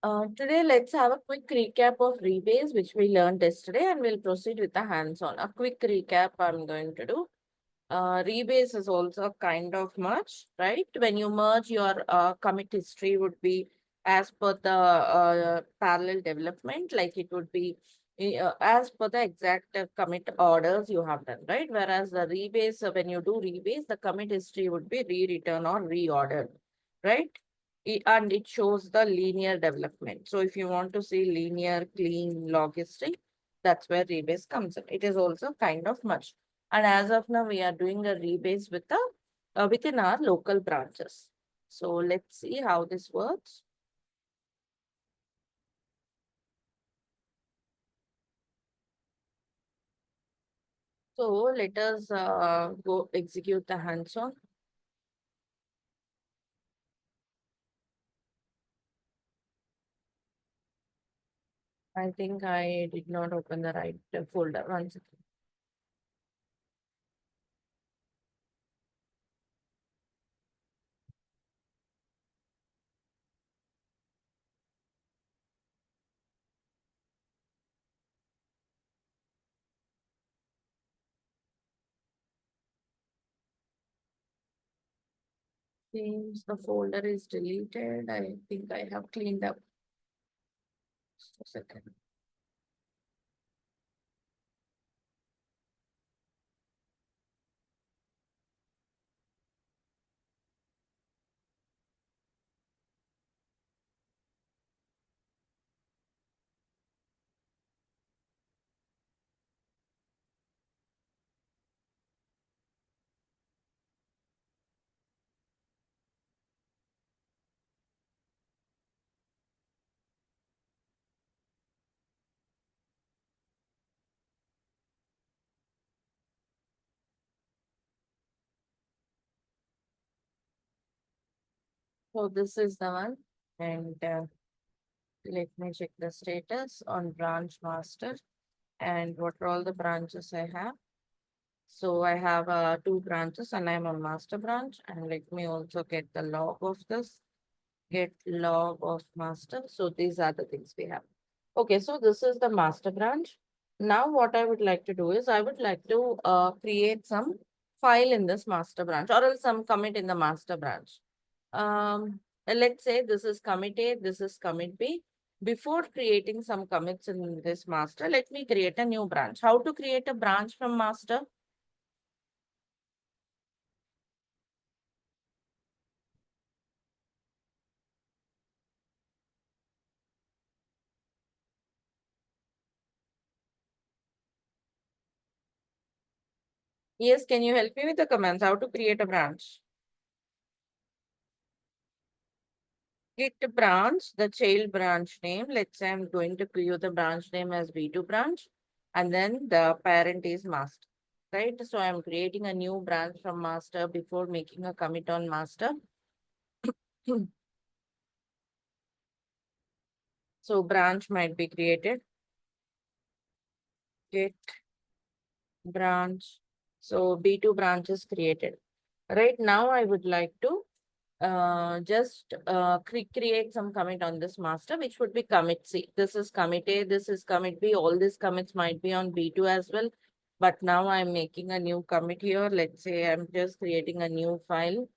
Today, let's have a quick recap of rebase, which we learned yesterday, and we'll proceed with the hands-on. A quick recap I'm going to do. Rebase is also kind of merge, right? When you merge, your commit history would be as per the parallel development, like it would be as per the exact commit orders you have done, right? Whereas the rebase, when you do rebase, the commit history would be re-written or reordered, right? And it shows the linear development. So if you want to see linear, clean log history, that's where rebase comes in. It is also kind of merge. And as of now, we are doing a rebase with the within our local branches. So let's see how this works. So let us go execute the hands-on. I think I did not open the right folder. One second. Seems the folder is deleted. I think I have cleaned up. Just a second. So this is the one. And let me check the status on branch master and what are all the branches I have. So I have two branches and I'm on master branch. And let me also get the log of this. Get log of master. So these are the things we have. Okay, so this is the master branch. Now what I would like to do is I would like to create some file in this master branch or else some commit in the master branch. Let's say this is commit A, this is commit B. Before creating some commits in this master, let me create a new branch. How to create a branch from master? Yes, can you help me with the commands? How to create a branch? Git branch, the child branch name. Let's say I'm going to create the branch name as B2 branch, and then the parent is master, right? So I'm creating a new branch from master before making a commit on master. So branch might be created. Git branch. So B2 branch is created. Right now, I would like to just create some commit on this master, which would be commit C. This is commit A, this is commit B. All these commits might be on B2 as well. But now I'm making a new commit here. Let's say I'm just creating a new file.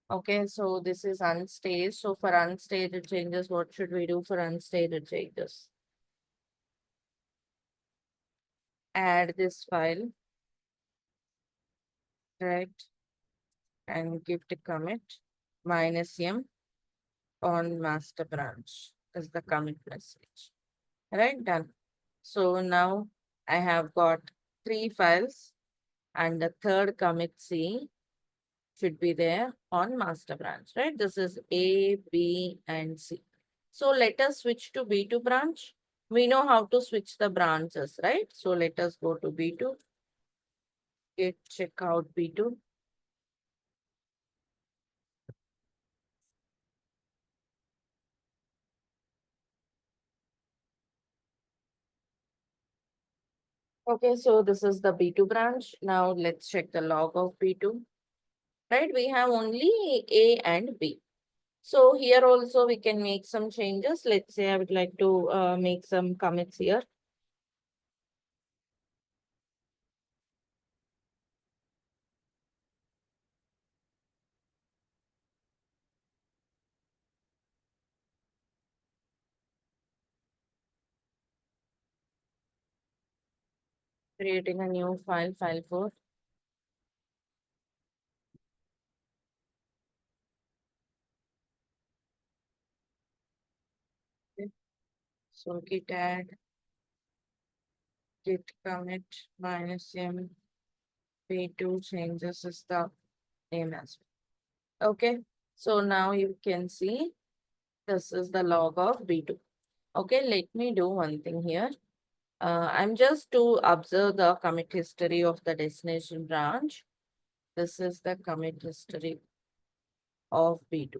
Okay, so this is unstaged. So for unstaged changes, what should we do for unstaged changes? Add this file, right? And give the commit -m on master branch is the commit message. Right, done. So now I have got three files and the third commit C should be there on master branch, right? This is A, B, and C. So let us switch to B2 branch. We know how to switch the branches, right? So let us go to B2, git check out B2. Okay, so this is the B2 branch. Now let's check the log of B2. right? We have only A and B. So here also we can make some changes. Let's say I would like to make some commits here. Creating a new file, file 4. Okay. So git add, git commit minus M B2 changes is the name as well. Okay. So now you can see this is the log of B2. Okay, let me do one thing here. I'm just to observe the commit history of the destination branch. This is the commit history of B2.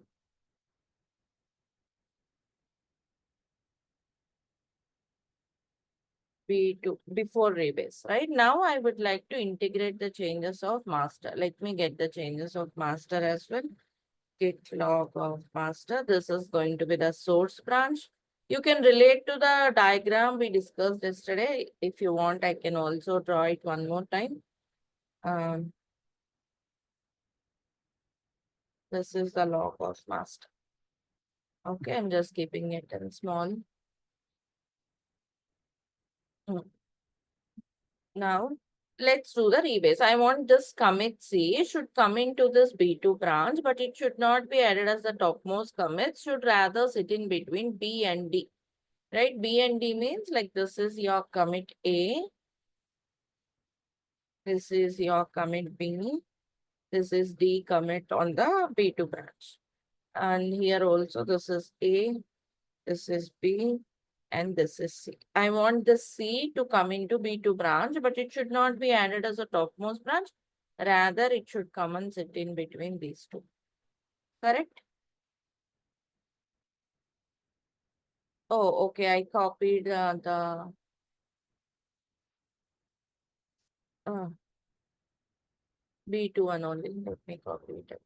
B2 before rebase, right? Now I would like to integrate the changes of master. Let me get the changes of master as well. Git log of master. This is going to be the source branch. You can relate to the diagram we discussed yesterday. If you want, I can also draw it one more time. Um, this is the log of master. Okay, I'm just keeping it in small. Mm. Now, let's do the rebase. I want this commit C should come into this B2 branch, but it should not be added as the topmost commit, should rather sit in between B and D. Right? B and D means like this is your commit A, this is your commit B, this is D commit on the B2 branch. And here also this is A, this is B, and this is C. I want this C to come into B2 branch, but it should not be added as a topmost branch. Rather, it should come and sit in between these two. Correct? Oh, okay. I copied the uh, B2 one only. Let me copy it.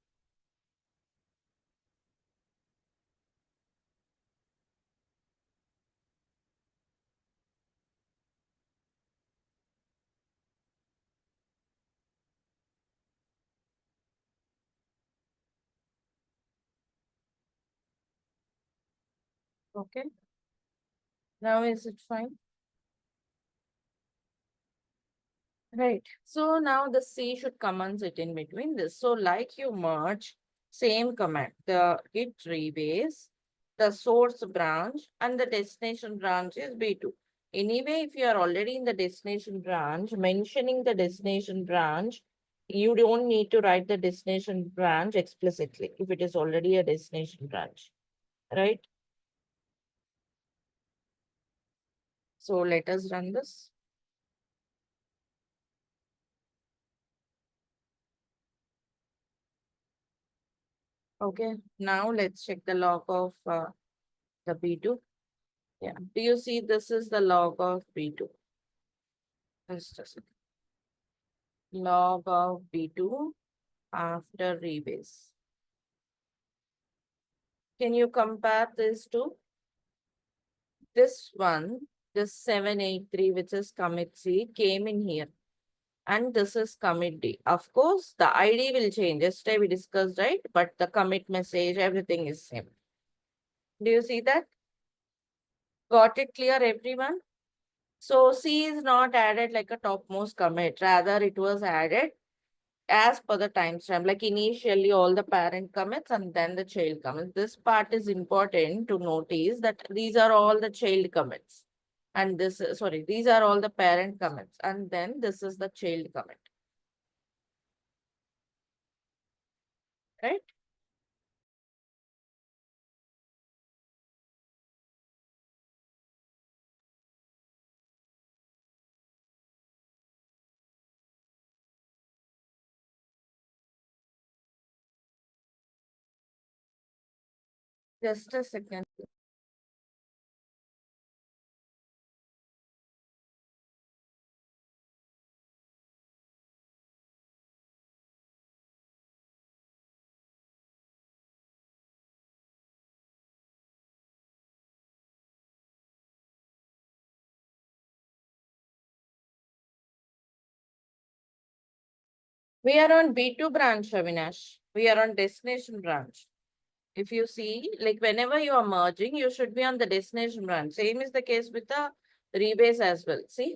Okay. Now is it fine? Right. So now the C should come and sit in between this. So like you merge, same command, the git rebase, the source branch and the destination branch is B2. Anyway, if you are already in the destination branch, mentioning the destination branch, you don't need to write the destination branch explicitly if it is already a destination branch, right? So let us run this. Okay. Now let's check the log of the B2. Yeah. Do you see this is the log of B2? Just a second. Log of B2 after rebase. Can you compare this to this one? This 783, which is commit C, came in here. And this is commit D. Of course, the ID will change. Yesterday we discussed, right? But the commit message, everything is same. Do you see that? Got it clear, everyone? So C is not added like a topmost commit. Rather, it was added as per the timestamp, like initially all the parent commits and then the child commits. This part is important to notice that these are all the child commits. And this, sorry, these are all the parent commits. And then this is the child commit, right? Just a second. We are on B2 branch, Avinash. We are on destination branch. If you see, like whenever you are merging, you should be on the destination branch. Same is the case with the rebase as well. See,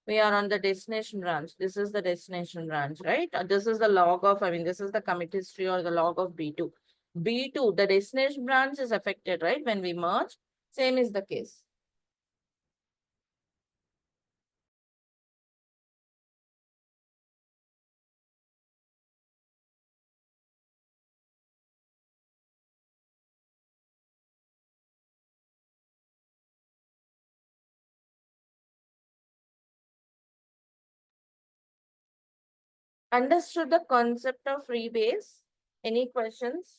we are on the destination branch. This is the destination branch, right? This is the log of, this is the commit history or the log of B2. B2, the destination branch is affected, right? When we merge, same is the case. Understood the concept of rebase? Any questions?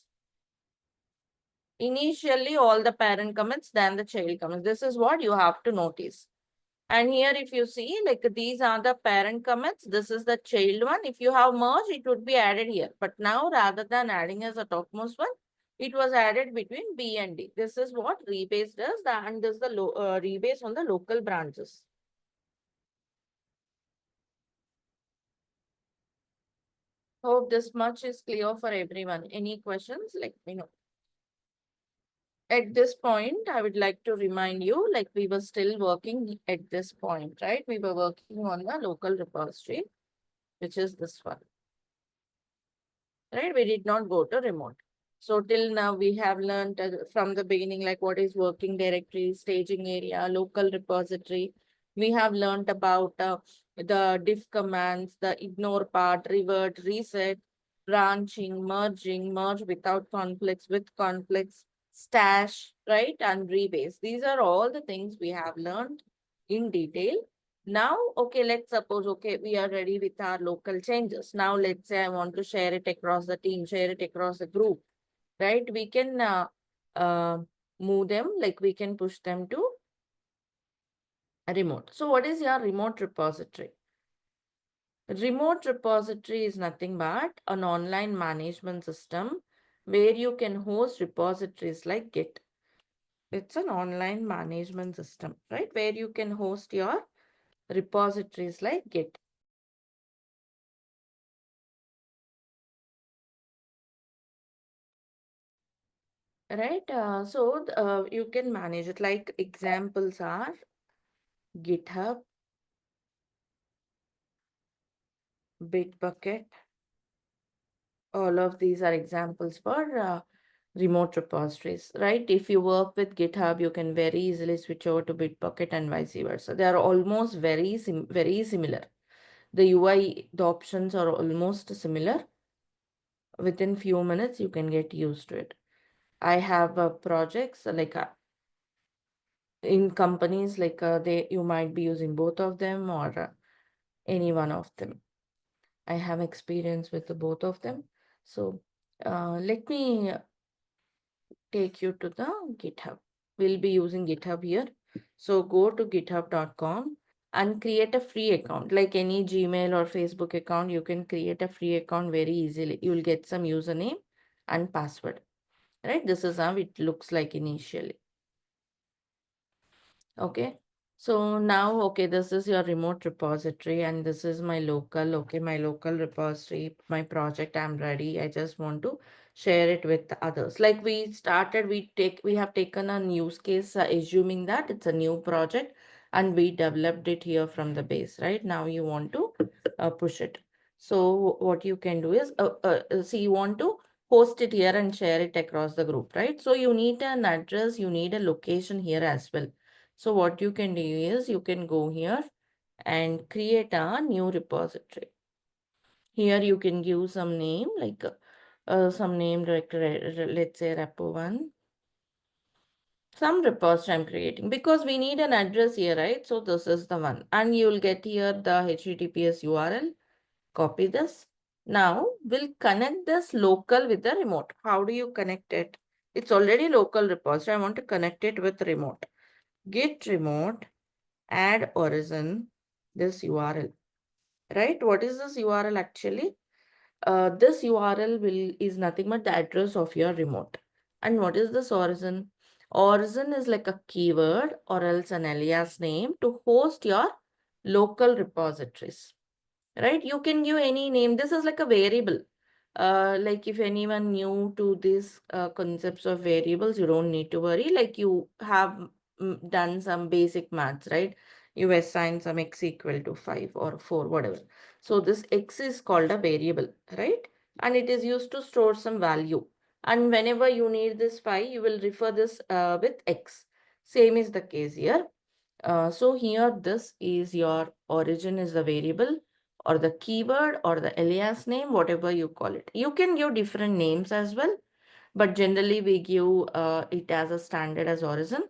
Initially, all the parent commits, then the child commits. This is what you have to notice. And here, if you see, like these are the parent commits, this is the child one. If you have merged, it would be added here. But now, rather than adding as a topmost one, it was added between B and D. This is what rebase does, and this is the rebase on the local branches. Hope this much is clear for everyone. Any questions? Let me know. At this point, I would like to remind you, like we were still working at this point, right? We were working on the local repository, which is this one, right? We did not go to remote. So till now, we have learned from the beginning, like what is working directory, staging area, local repository. We have learned about the diff commands, the ignore part, revert, reset, branching, merging, merge without conflicts, with conflicts, stash, right? And rebase. These are all the things we have learned in detail. Now, okay, let's suppose, okay, we are ready with our local changes. Now, let's say I want to share it across the team, share it across the group, right? We can uh, move them, like we can push them to a remote. So what is your remote repository? Remote repository is nothing but an online management system where you can host repositories like Git. It's an online management system, right? Where you can host your repositories like Git. Right? You can manage it. Like examples are GitHub, Bitbucket. All of these are examples for remote repositories, right? If you work with GitHub, you can very easily switch over to Bitbucket and vice versa. They are almost very similar. The UI, the options are almost similar. Within few minutes, you can get used to it. I have projects like in companies like you might be using both of them or any one of them. I have experience with the both of them. So let me take you to the GitHub. We'll be using GitHub here. So go to github.com and create a free account. Like any Gmail or Facebook account, you can create a free account very easily. You will get some username and password. Right? This is how it looks like initially. Okay. So now, okay, this is your remote repository and this is my local, okay, my local repository, my project, I'm ready. I just want to share it with others. Like we have taken a use case, assuming that it's a new project and we developed it here from the base, right? Now you want to push it. So what you can do is, see, you want to host it here and share it across the group, right? So you need an address, you need a location here as well. So what you can do is you can go here and create a new repository. Here you can give some name like some name like let's say repo1. Some repository I'm creating because we need an address here, right? So this is the one and you will get here the HTTPS URL. Copy this. Now we'll connect this local with the remote. How do you connect it? It's already local repository. I want to connect it with remote. Git remote add origin, this URL, right? What is this URL actually? This URL is nothing but the address of your remote. And what is this origin? Origin is like a keyword or else an alias name to host your local repositories. right? You can give any name. This is like a variable. Like if anyone new to these concepts of variables, you don't need to worry. Like you have done some basic maths, right? You assign some x equal to 5 or 4, whatever. So this x is called a variable, right? And it is used to store some value. And whenever you need this 5, you will refer this with x. Same is the case here. So here this is your origin is the variable or the keyword or the alias name, whatever you call it. You can give different names as well, but generally we give it as a standard as origin.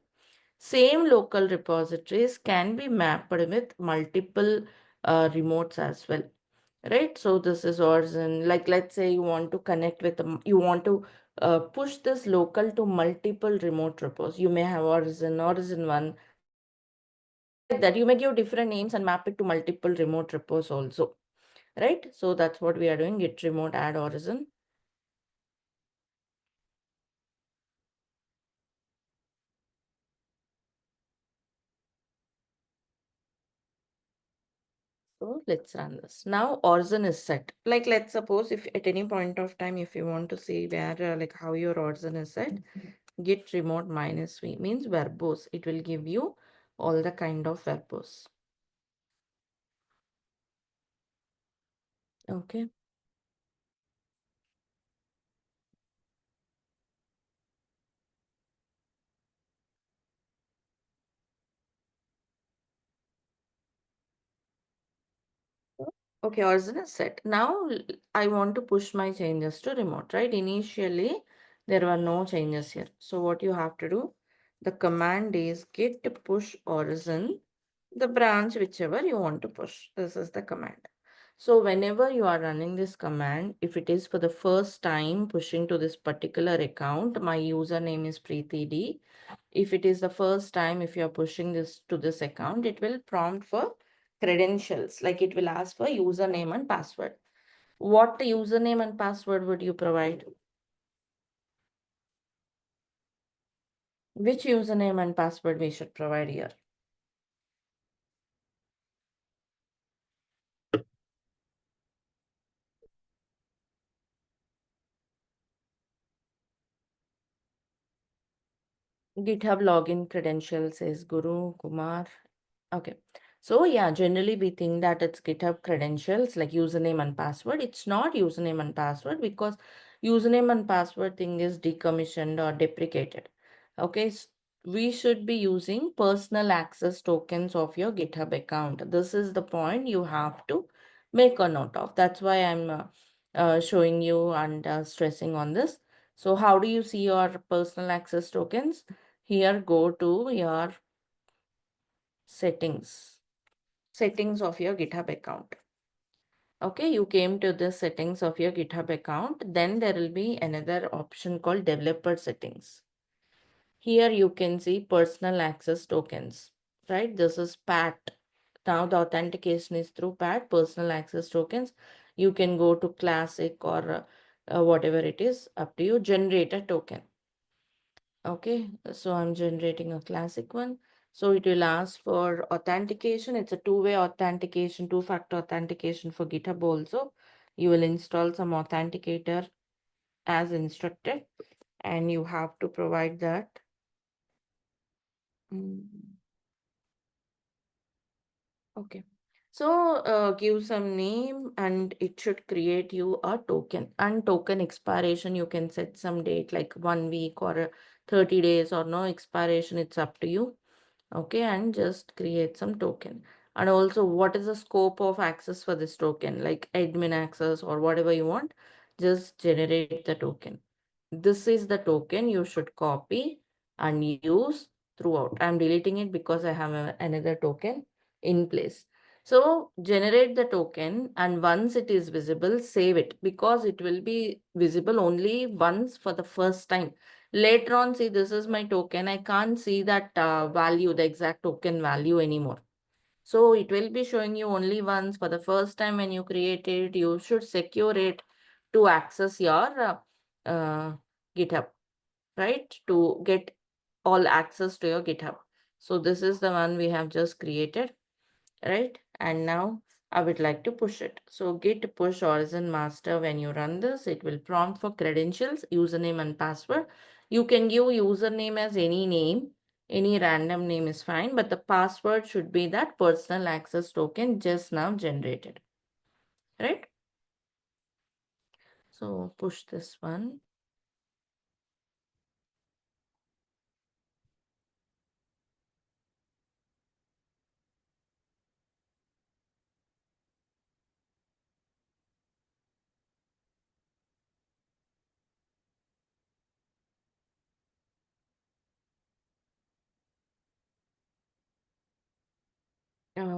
Same local repositories can be mapped with multiple remotes as well, right? So this is origin. Like let's say you want to connect with, you want to push this local to multiple remote repos. You may have origin, origin 1, origin 2, like that. You may give different names and map it to multiple remote repos also, right? So that's what we are doing, git remote add origin. So let's run this. Now origin is set. Like let's suppose if at any point of time, if you want to see where like how your origin is set, git remote minus v means verbose. It will give you all the kind of verbose. Okay. Okay, origin is set. Now I want to push my changes to remote, right? Initially, there were no changes here. So what you have to do, the command is git push origin, the branch whichever you want to push. This is the command. So whenever you are running this command, if it is for the first time pushing to this particular account, my username is Preeti D. If it is the first time, if you are pushing this to this account, it will prompt for credentials, like it will ask for username and password. What username and password would you provide? Which username and password we should provide here? GitHub login credentials is Guru Kumar. Okay. So yeah, generally we think that it's GitHub credentials like username and password. It's not username and password because username and password thing is decommissioned or deprecated. Okay. We should be using personal access tokens of your GitHub account. This is the point you have to make a note of. That's why I'm showing you and stressing on this. So how do you see your personal access tokens? Here, go to your settings of your GitHub account. Okay, you came to the settings of your GitHub account. Then there will be another option called developer settings. Here you can see personal access tokens, right? This is PAT. Now the authentication is through PAT, personal access tokens. You can go to classic or whatever it is, up to you. Generate a token. Okay, so I'm generating a classic one. So it will ask for authentication. It's a two-way authentication, two-factor authentication for GitHub also. You will install some authenticator as instructed, and you have to provide that. Mm, okay. So give some name and it should create you a token. And token expiration, you can set some date like 1 week or 30 days or no expiration. It's up to you. Okay, and just create some token. And also, what is the scope of access for this token, like admin access or whatever you want? Just generate the token. This is the token you should copy and use throughout. I'm deleting it because I have another token in place. So generate the token, and once it is visible, save it because it will be visible only once for the first time. Later on, see, this is my token. I can't see that value, the exact token value anymore. So it will be showing you only once for the first time when you create it. You should secure it to access your uh, GitHub, right? To get all access to your GitHub. So this is the one we have just created, right? And now I would like to push it. So git push origin master. When you run this, it will prompt for credentials, username and password. You can give username as any name, any random name is fine, but the password should be that personal access token just now generated, right? So push this one.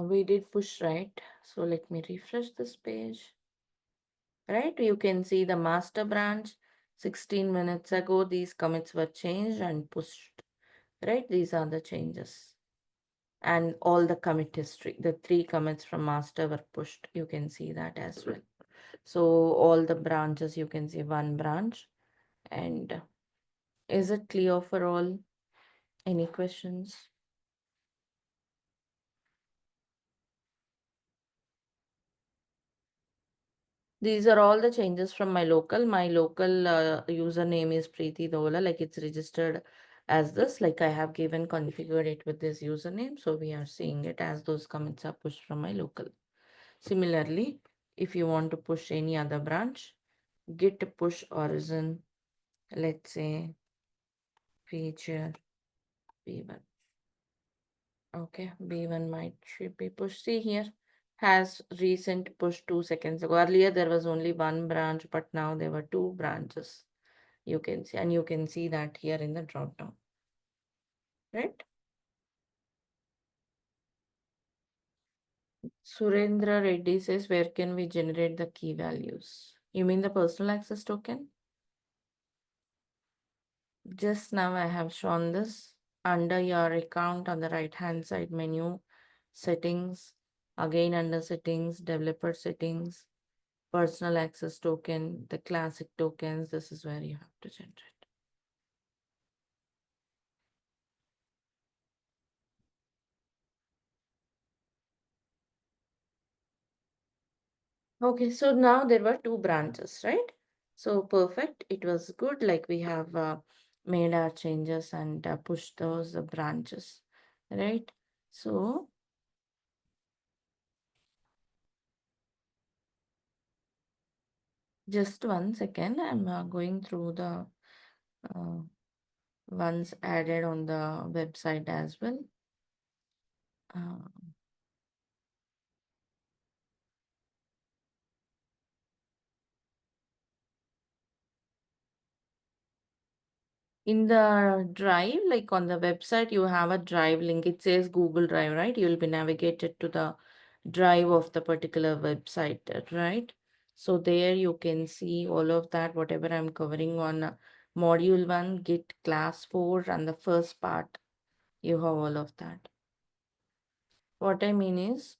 We did push, right? So let me refresh this page. Right, you can see the master branch 16 minutes ago. These commits were changed and pushed. Right, these are the changes. And all the commit history, the 3 commits from master were pushed. You can see that as well. So all the branches, you can see one branch. And is it clear for all? Any questions? These are all the changes from my local. My local username is Preeti Dola, like it's registered as this, like I have given configured it with this username. So we are seeing it as those commits are pushed from my local. Similarly, if you want to push any other branch, git push origin, let's say feature B1. Okay, B1 might should be pushed. See here, has recent push 2 seconds ago. Earlier there was only one branch, but now there were 2 branches. You can see, and you can see that here in the drop down, right? Surendra Reddy says, where can we generate the key values? You mean the personal access token? Just now I have shown this under your account on the right hand side menu, settings, again under settings, developer settings, personal access token, the classic tokens. This is where you have to generate. Okay, so now there were 2 branches, right? So perfect. It was good. Like we have made our changes and pushed those branches, right? So just 1 second. I'm going through the uh, ones added on the website as well. Uh, in the drive, like on the website, you have a drive link. It says Google Drive, right? You'll be navigated to the drive of the particular website, right? So there you can see all of that, whatever I'm covering on module 1, Git class 4, and the first part, you have all of that. What I mean is,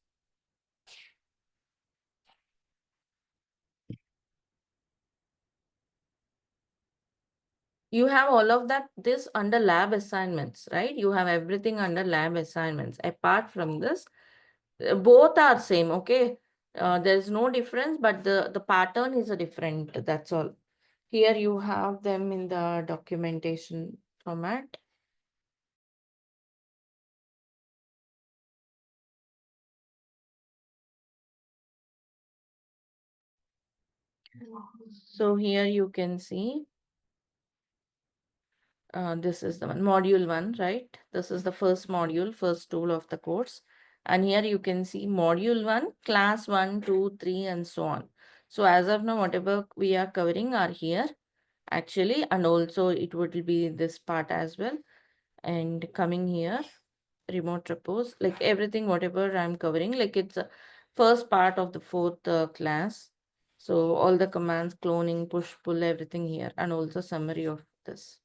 you have all of that, this under lab assignments, right? You have everything under lab assignments. Apart from this, both are same, okay? There's no difference, but the pattern is a different, that's all. Here you have them in the documentation format. So here you can see, this is the one, module 1, right? This is the first module, first tool of the course. And here you can see module 1, class 1, 2, 3, and so on. So as of now, whatever we are covering are here actually, and also it would be this part as well. And coming here, remote repos, like everything, whatever I'm covering, like it's a first part of the 4th class. So all the commands, cloning, push, pull, everything here, and also summary of this.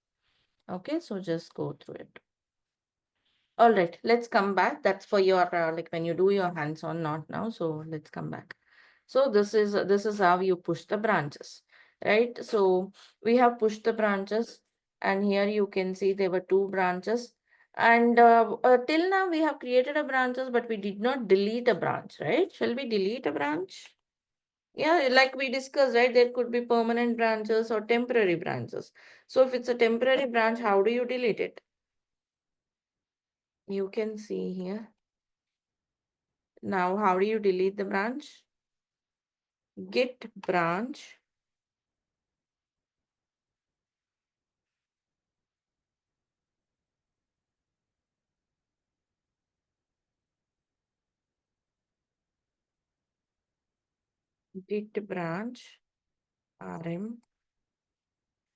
Okay, so just go through it. All right, let's come back. That's for your like when you do your hands-on, not now. So let's come back. So this is how you push the branches, right? So we have pushed the branches, and here you can see there were 2 branches, And till now we have created a branches, but we did not delete a branch, right? Shall we delete a branch? Yeah, like we discussed, right? There could be permanent branches or temporary branches. So if it's a temporary branch, how do you delete it? You can see here. Now, how do you delete the branch? Git branch. Git branch rm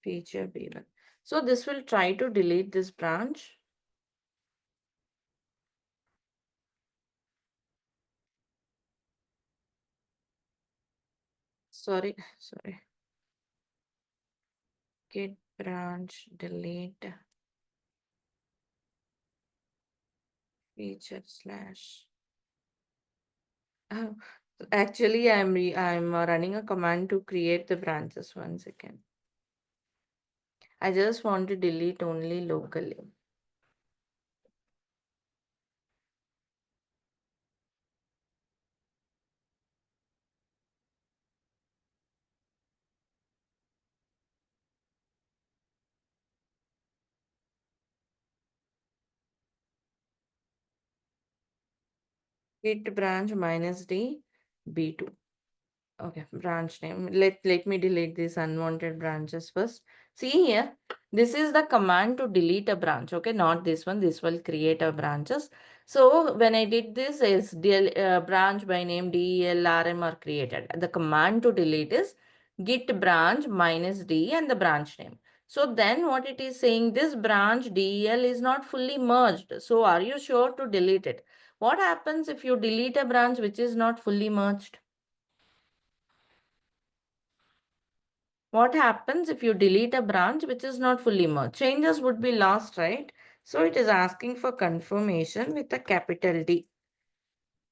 feature b1. So this will try to delete this branch. Sorry. Git branch delete feature slash. Oh, actually, I'm running a command to create the branches. 1 second. I just want to delete only locally. Git branch minus d b2. Okay, branch name. Let me delete these unwanted branches first. See here, this is the command to delete a branch. Okay, not this one. This will create a branches. So when I did this, is branch by name DELRM are created. The command to delete is git branch minus d and the branch name. So then what it is saying, this branch DEL is not fully merged. So are you sure to delete it? What happens if you delete a branch which is not fully merged? What happens if you delete a branch which is not fully merged? Changes would be lost, right? So it is asking for confirmation with a capital D.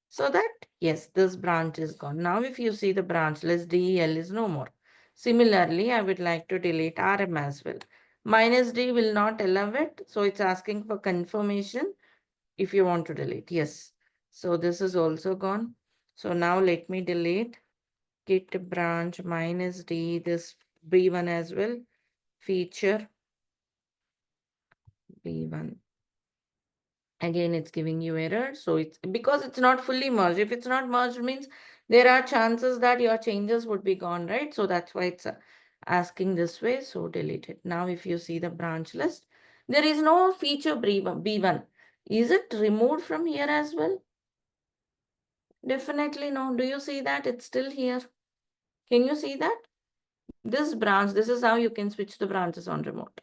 So that, yes, this branch is gone. Now, if you see the branch list, DEL is no more. Similarly, I would like to delete RM as well. Minus D will not allow it. So it's asking for confirmation if you want to delete. Yes. So this is also gone. So now let me delete git branch minus D, this B1 as well. Feature B1. Again, it's giving you error. So it's because it's not fully merged. If it's not merged means there are chances that your changes would be gone, right? So that's why it's asking this way. So delete it. Now, if you see the branch list, there is no feature B1. Is it removed from here as well? Definitely no. Do you see that? It's still here. Can you see that? This branch, this is how you can switch the branches on remote.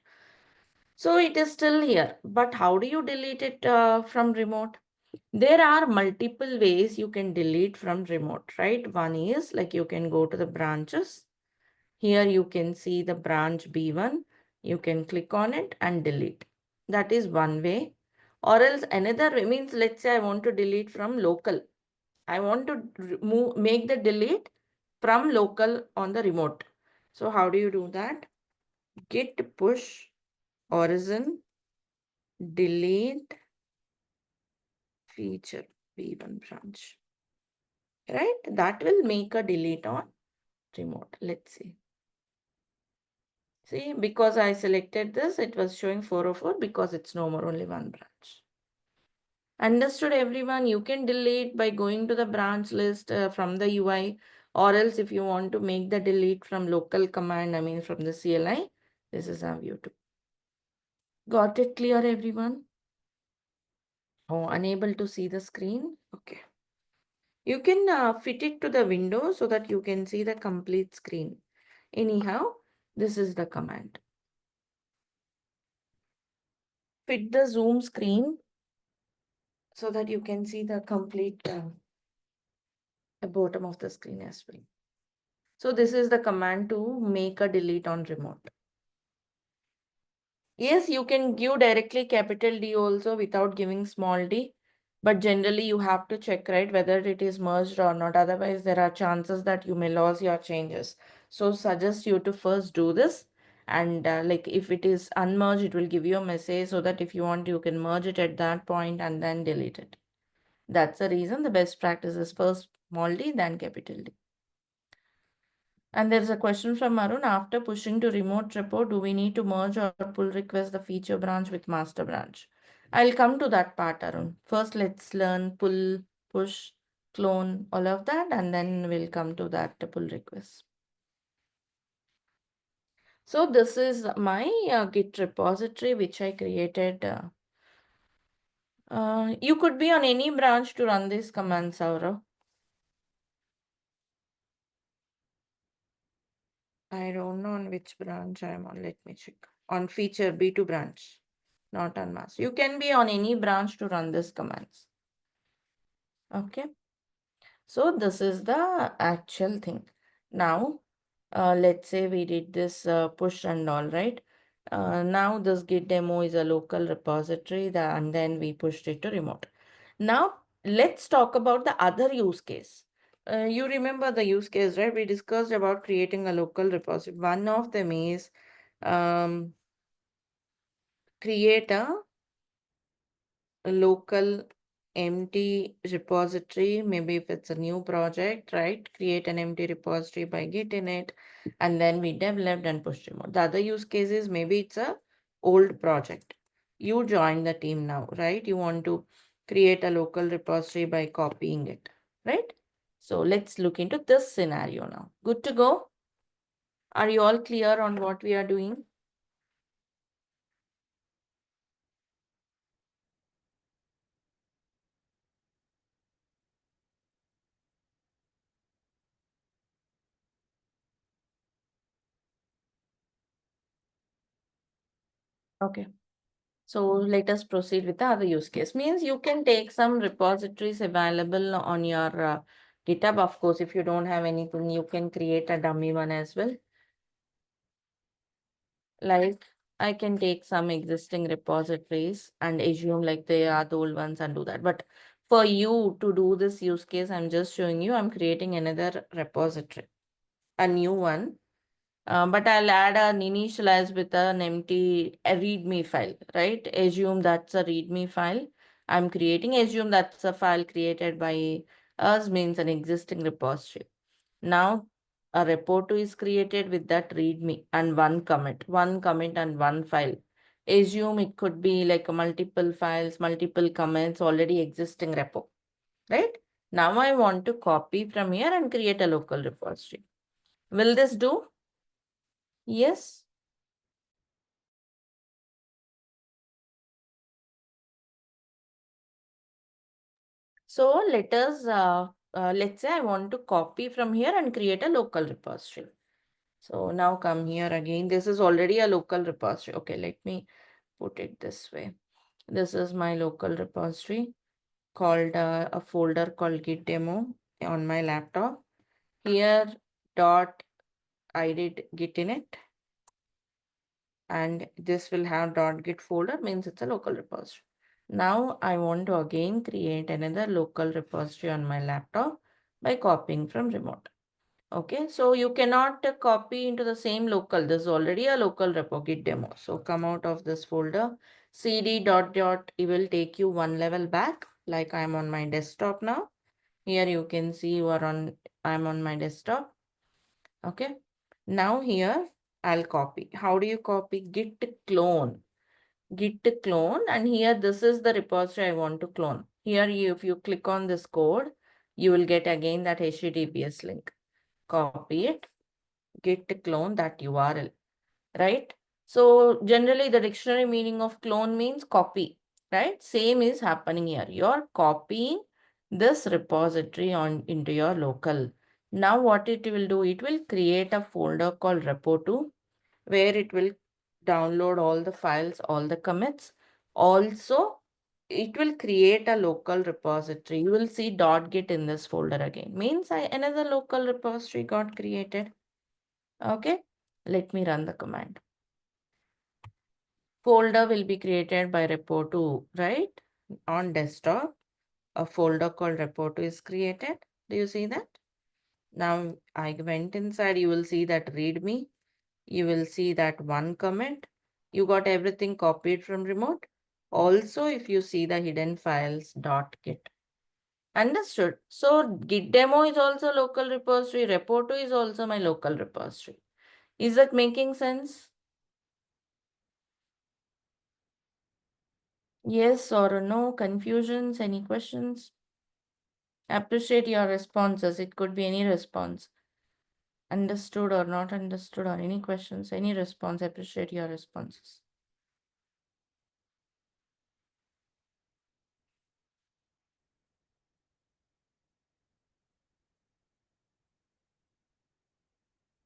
So it is still here, but how do you delete it from remote? There are multiple ways you can delete from remote, right? One is like you can go to the branches. Here you can see the branch B1. You can click on it and delete. That is one way. Or else another way means, let's say I want to delete from local. I want to make the delete from local on the remote. So how do you do that? Git push origin delete feature B1 branch, right? That will make a delete on remote. Let's see. See, because I selected this, it was showing 404 because it's no more, only one branch. Understood, everyone? You can delete by going to the branch list from the UI, or else if you want to make the delete from local command, I mean from the CLI, this is how you do. Got it clear, everyone? Oh, unable to see the screen? Okay. You can fit it to the window so that you can see the complete screen. Anyhow, this is the command. Fit the zoom screen so that you can see the complete the bottom of the screen as well. So this is the command to make a delete on remote. Yes, you can give directly capital D also without giving small d. But generally you have to check, right, whether it is merged or not. Otherwise, there are chances that you may lose your changes. So suggest you to first do this And like if it is unmerged, it will give you a message so that if you want, you can merge it at that point and then delete it. That's the reason the best practice is first small d, then capital D. And there's a question from Arun. After pushing to remote repo, do we need to merge or pull request the feature branch with master branch? I'll come to that part, Arun. First, let's learn pull, push, clone, all of that, and then we'll come to that pull request. So this is my Git repository, which I created. You could be on any branch to run this command, Saurav. I don't know on which branch I'm on. Let me check. On feature B2 branch, not on master. You can be on any branch to run this commands. Okay. So this is the actual thing. Now, let's say we did this push and all, right? Now this git demo is a local repository and then we pushed it to remote. Now let's talk about the other use case. You remember the use case, right? We discussed about creating a local repository. One of them is um, create a local empty repository. Maybe if it's a new project, right? Create an empty repository by git init, and then we developed and pushed remote. The other use case is maybe it's a old project. You join the team now, right? You want to create a local repository by copying it, right? So let's look into this scenario now. Good to go? Are you all clear on what we are doing? Okay. So let us proceed with the other use case. Means you can take some repositories available on your GitHub. Of course, if you don't have anything, you can create a dummy one as well. Like I can take some existing repositories and assume like they are the old ones and do that. But for you to do this use case, I'm just showing you, I'm creating another repository, a new one. But I'll add an initialize with an empty a README file, right? Assume that's a README file I'm creating. Assume that's a file created by us, means an existing repository. Now a repo2 is created with that README and one commit and one file. Assume it could be like a multiple files, multiple comments, already existing repo, right? Now I want to copy from here and create a local repository. Will this do? Yes. So let's say I want to copy from here and create a local repository. So now come here again. This is already a local repository. Okay, let me put it this way. This is my local repository called a folder called git demo on my laptop. Here dot I did git init, and this will have .git folder, means it's a local repository. Now I want to again create another local repository on my laptop by copying from remote. Okay, so you cannot copy into the same local. This is already a local repo git demo. So come out of this folder, cd dot dot, it will take you one level back, like I'm on my desktop now. Here you can see I'm on my desktop. Okay. Now here I'll copy. How do you copy? Git clone. Git clone, and here this is the repository I want to clone. Here if you click on this code, you will get again that HTTPS link. Copy it, git clone that URL, right? So generally the dictionary meaning of clone means copy, right? Same is happening here. You're copying this repository into your local. Now what it will do, it will create a folder called repo2 where it will download all the files, all the commits. Also, it will create a local repository. You will see .git in this folder again. Means another local repository got created. Okay, let me run the command. Folder will be created by repo2, right? On desktop, a folder called repo2 is created. Do you see that? Now I went inside, you will see that readme. you will see that one commit. You got everything copied from remote. Also, if you see the hidden files dot git. Understood. So git demo is also local repository. Repo2 is also my local repository. Is that making sense? Yes or no? Confusions? Any questions? Appreciate your responses. It could be any response. Understood or not understood, or any questions, any response. Appreciate your responses.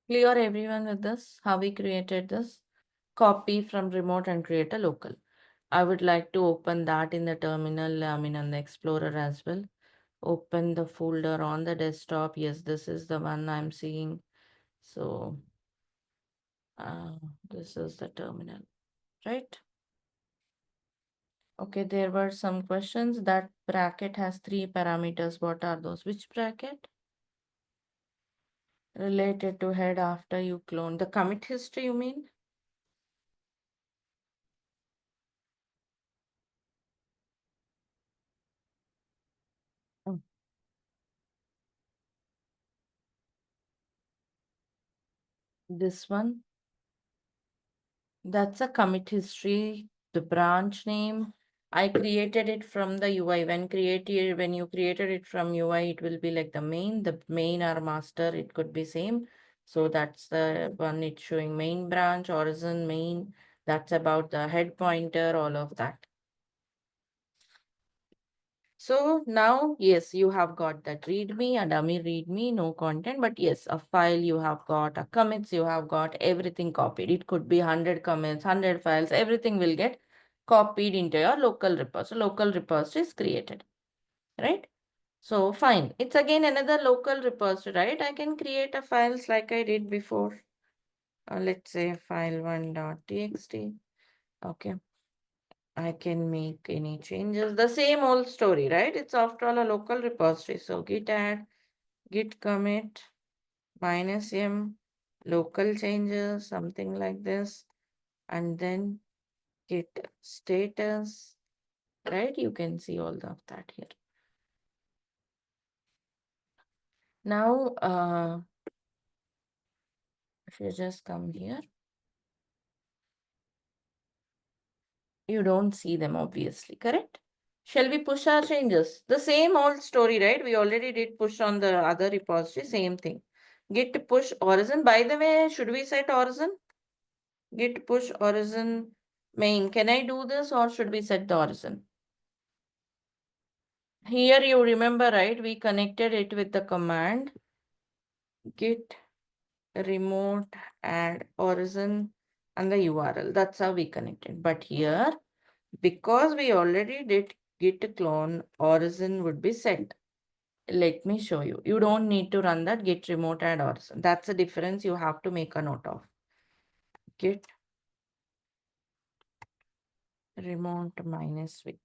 Clear everyone with this? How we created this? Copy from remote and create a local. I would like to open that in the terminal, I mean on the Explorer as well. Open the folder on the desktop. Yes, this is the one I'm seeing. So uh, this is the terminal, right? Okay, there were some questions. That bracket has 3 parameters. What are those? Which bracket? Related to head after you clone. The commit history, you mean? Oh, this one. That's a commit history. The branch name. I created it from the UI. When you created it from UI, it will be like the main. The main or master, it could be same. So that's the one it's showing main branch, origin, main. That's about the head pointer, all of that. So now, yes, you have got that README, a dummy README, no content, but yes, a file you have got, a commits you have got, everything copied. It could be 100 commits, 100 files, everything will get copied into your local repository. Local repository is created, right? So fine. It's again another local repository, right? I can create a files like I did before. Let's say file1.txt. Okay. I can make any changes. The same old story, right? It's after all a local repository. So git add, git commit, -m, local changes, something like this. And then git status, right? You can see all of that here. Now, if you just come here, you don't see them obviously, correct? Shall we push our changes? The same old story, right? We already did push on the other repository, same thing. Git push origin. By the way, should we set origin? Git push origin main. Can I do this or should we set the origin? Here you remember, right? We connected it with the command git remote add origin and the URL. That's how we connected. But here, because we already did git clone, origin would be set. Let me show you. You don't need to run that git remote add origin. That's the difference you have to make a note of. Git remote -v.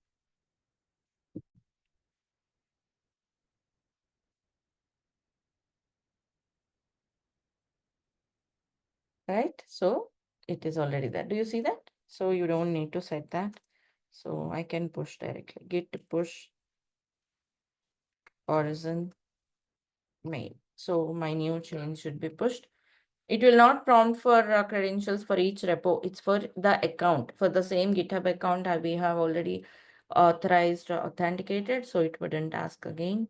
Right? So it is already there. Do you see that? So you don't need to set that. So I can push directly. Git push origin main. So my new change should be pushed. It will not prompt for credentials for each repo. It's for the account. For the same GitHub account, we have already authorized or authenticated. So it wouldn't ask again.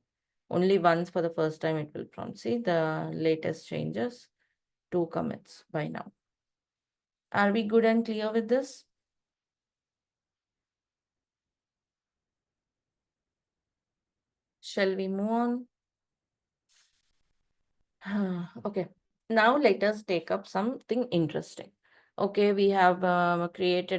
Only once for the first time it will prompt. See the latest changes. 2 commits by now. Are we good and clear with this? Shall we move on? Okay, now let us take up something interesting. Okay, we have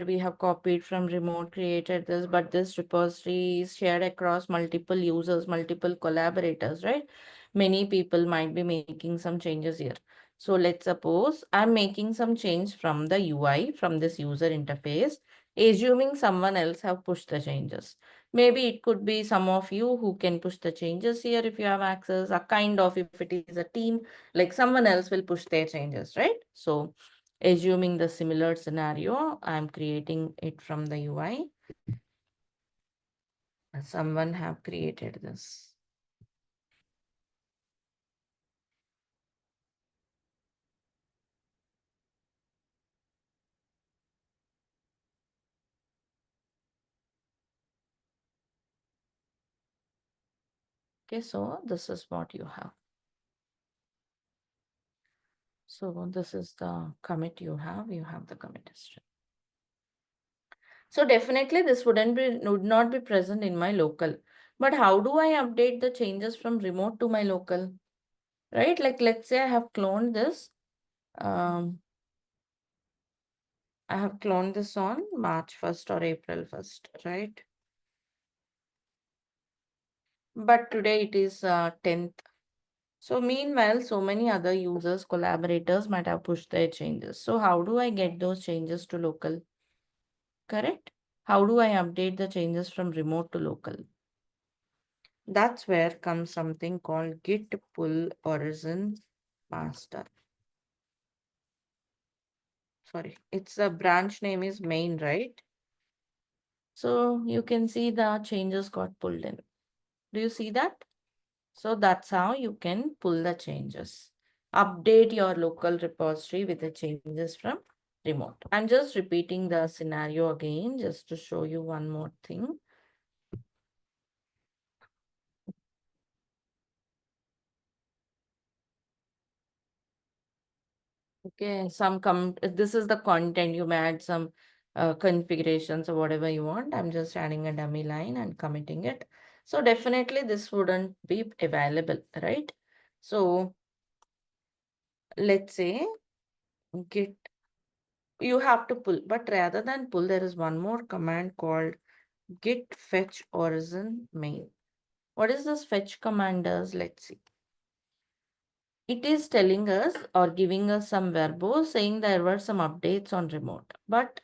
we have copied from remote, created this, but this repository is shared across multiple users, multiple collaborators, right? Many people might be making some changes here. So let's suppose I'm making some change from the UI, from this user interface, assuming someone else have pushed the changes. Maybe it could be some of you who can push the changes here if you have access, a kind of if it is a team, like someone else will push their changes, right? So assuming the similar scenario, I'm creating it from the UI. Someone have created this. Okay, so this is what you have. So this is the commit you have. You have the commit history. So definitely this would not be present in my local. But how do I update the changes from remote to my local? Right? Like let's say I have cloned this. I have cloned this on March 1st or April 1st, right? But today it is 10th. So meanwhile, so many other users, collaborators might have pushed their changes. So how do I get those changes to local? Correct? How do I update the changes from remote to local? That's where comes something called git pull origin master. Sorry, it's the branch name is main, right? So you can see the changes got pulled in. Do you see that? So that's how you can pull the changes. Update your local repository with the changes from remote. I'm just repeating the scenario again just to show you one more thing. Okay, this is the content. You may add some configurations or whatever you want. I'm just adding a dummy line and committing it. So definitely this wouldn't be available, right? So let's say git, you have to pull, but rather than pull, there is one more command called git fetch origin main. What is this fetch command does? Let's see. It is telling us or giving us some verbose saying there were some updates on remote, but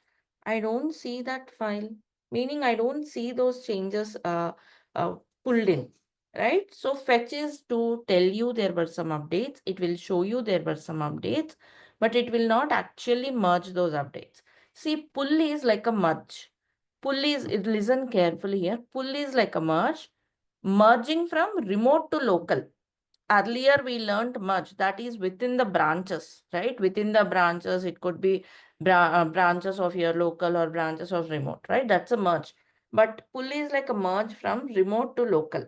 I don't see that file, meaning I don't see those changes uh, pulled in, right? So fetch is to tell you there were some updates. It will show you there were some updates, but it will not actually merge those updates. See, pull is like a merge. Listen carefully here. Pull is like a merge, merging from remote to local. Earlier we learned merge, that is within the branches, right? Within the branches it could be branches of your local or branches of remote, right? That's a merge. But pull is like a merge from remote to local.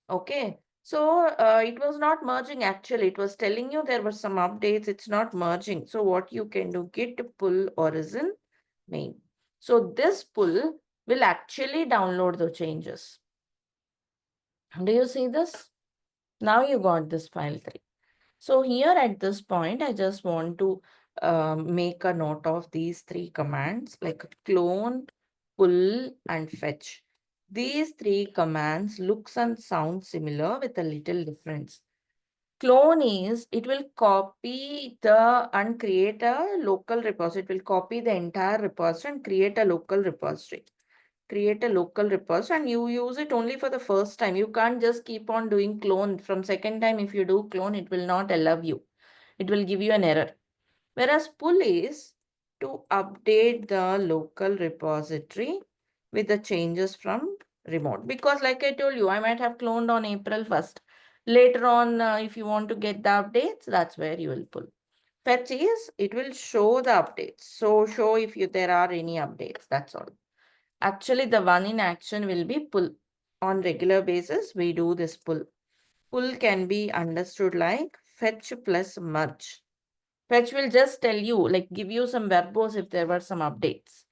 Okay, so it was not merging, actually it was telling you there were some updates. It's not merging. So what you can do, git pull origin main. So this pull will actually download the changes. Do you see this? Now you got this file 3. So here at this point, I just want to make a note of these 3 commands like clone, pull and fetch. These 3 commands looks and sound similar with a little difference. Clone is, it will copy and create a local repository. It will copy the entire repository and create a local repository. Create a local repository and you use it only for the first time. You can't just keep on doing clone. From second time, if you do clone, it will not allow you. It will give you an error. Whereas pull is to update the local repository with the changes from remote. Because like I told you, I might have cloned on April 1st. Later on, if you want to get the updates, that's where you will pull. Fetch is, it will show the updates. So show if there are any updates. That's all. Actually, the one in action will be pull. On regular basis, we do this pull. Pull can be understood like fetch plus merge. Fetch will just tell you, like give you some verbose if there were some updates.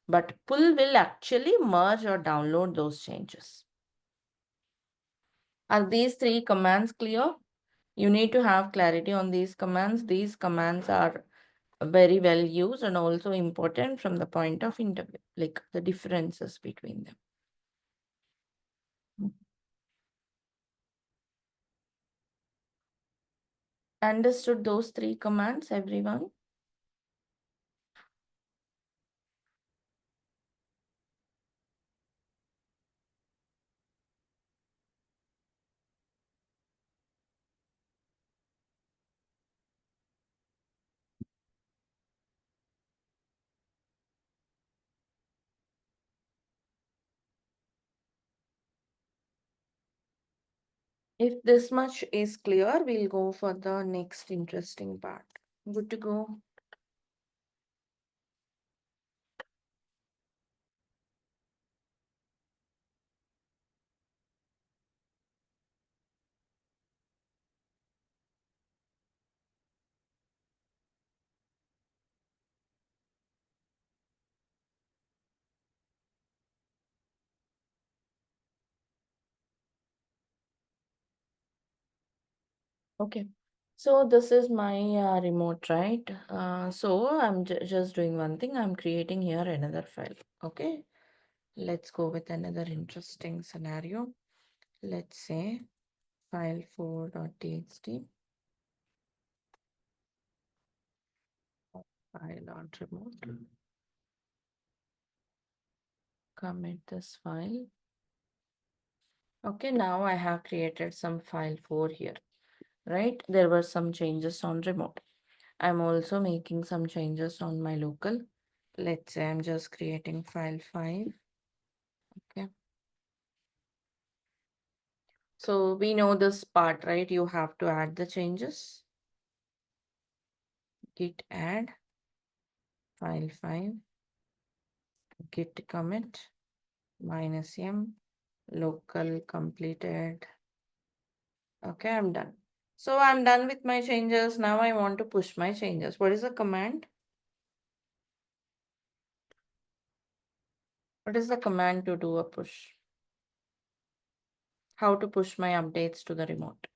But pull will actually merge or download those changes. Are these 3 commands clear? You need to have clarity on these commands. These commands are very well used and also important from the point of interview, like the differences between them. Understood those 3 commands, everyone? If this much is clear, we'll go for the next interesting part. Good to go. Okay. So this is my remote, right? So I'm just doing one thing. I'm creating here another file. Okay. Let's go with another interesting scenario. Let's say file4.txt, file on remote. Commit this file. Okay, now I have created some file4 here, right? There were some changes on remote. I'm also making some changes on my local. Let's say I'm just creating file5. Okay. So we know this part, right? You have to add the changes. Git add file5, git commit -m, local completed. Okay, I'm done. So I'm done with my changes. Now I want to push my changes. What is the command? What is the command to do a push? How to push my updates to the remote?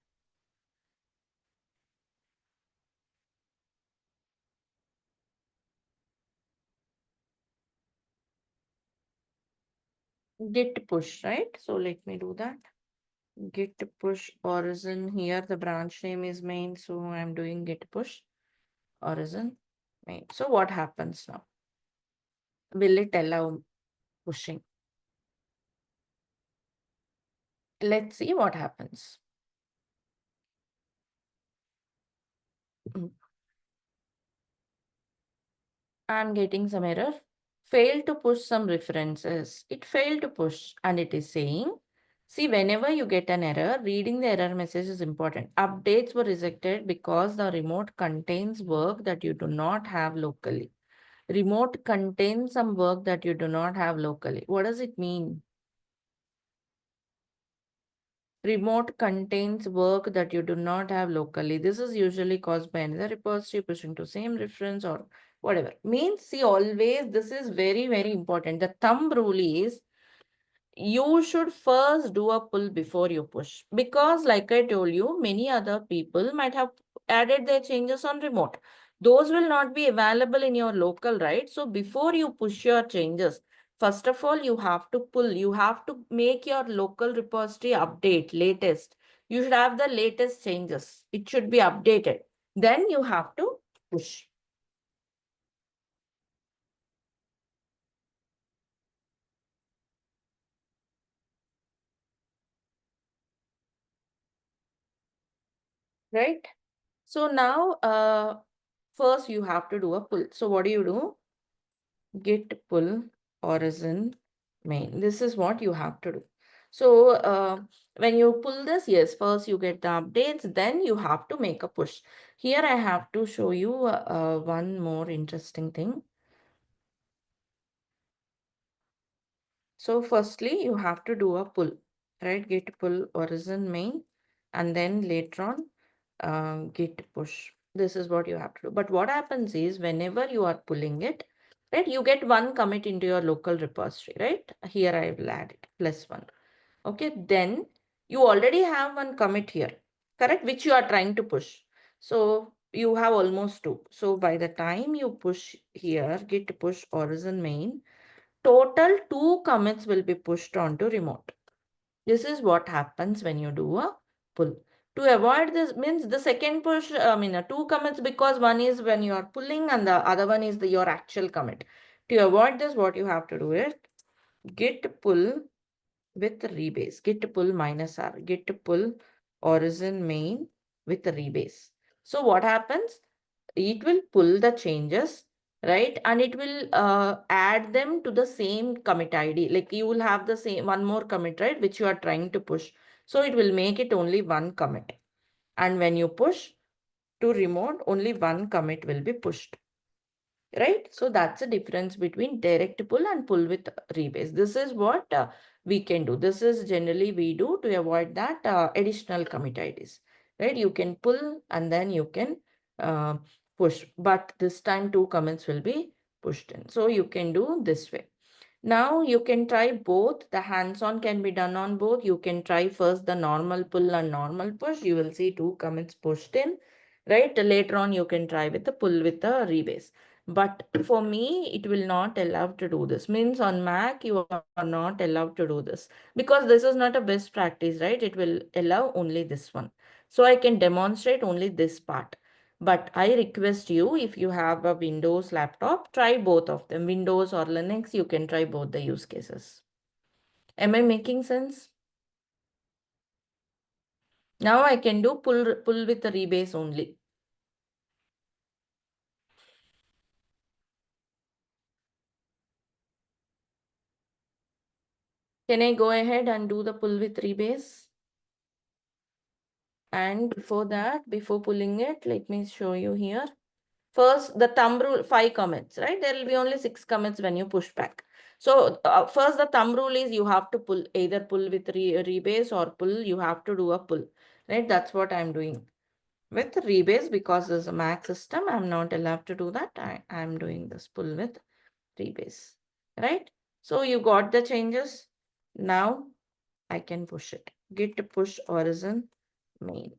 Git push, right? So let me do that. Git push origin. Here the branch name is main, so I'm doing git push origin main. So what happens now? Will it allow pushing? Let's see what happens. Mm, I'm getting some error. Failed to push some references. It failed to push and it is saying, see, whenever you get an error, reading the error message is important. Updates were rejected because the remote contains work that you do not have locally. Remote contains some work that you do not have locally. What does it mean? Remote contains work that you do not have locally. This is usually caused by another repository pushing to same reference or whatever. Means, see, always this is very, very important. The thumb rule is you should first do a pull before you push. Because like I told you, many other people might have added their changes on remote. Those will not be available in your local, right? So before you push your changes, first of all, you have to pull. You have to make your local repository update latest. You should have the latest changes. It should be updated. Then you have to push. Right? So now, first you have to do a pull. So what do? Git pull origin main. This is what you have to do. So when you pull this, yes, first you get the updates, then you have to make a push. Here I have to show you one more interesting thing. So firstly, you have to do a pull, right? Git pull origin main, and then later on, git push. This is what you have to do. But what happens is whenever you are pulling it, right, you get one commit into your local repository, right? Here I will add it, +1. Okay, then you already have one commit here, correct? Which you are trying to push. So you have almost two. So by the time you push here, git push origin main, total 2 commits will be pushed onto remote. This is what happens when you do a pull. To avoid this means the second push, 2 commits because one is when you are pulling and the other one is your actual commit. To avoid this, what you have to do is git pull with rebase, git pull -r, git pull origin main with rebase. So what happens? It will pull the changes, right? And it will add them to the same commit ID. Like you will have the same one more commit, right? Which you are trying to push. So it will make it only one commit. And when you push to remote, only one commit will be pushed. Right? So that's the difference between direct pull and pull with rebase. This is what we can do. This is generally we do to avoid that additional commit IDs. Right? You can pull and then you can uh, push. But this time two commits will be pushed in. So you can do this way. Now you can try both. The hands-on can be done on both. You can try first the normal pull and normal push. You will see two commits pushed in, right? Later on, you can try with the pull with the rebase. But for me, it will not allow to do this. Means on Mac, you are not allowed to do this because this is not a best practice, right? It will allow only this one. So I can demonstrate only this part. But I request you, if you have a Windows laptop, try both of them. Windows or Linux, you can try both the use cases. Am I making sense? Now I can do pull with the rebase only. Can I go ahead and do the pull with rebase? And before that, before pulling it, let me show you here. First, the thumb rule, 5 commits, right? There will be only 6 commits when you push back. So first, the thumb rule is you have to pull, either pull with rebase or pull, you have to do a pull, right? That's what I'm doing. With rebase, because there's a Mac system, I'm not allowed to do that. I'm doing this pull with rebase, right? So you got the changes. Now I can push it. Git push origin main.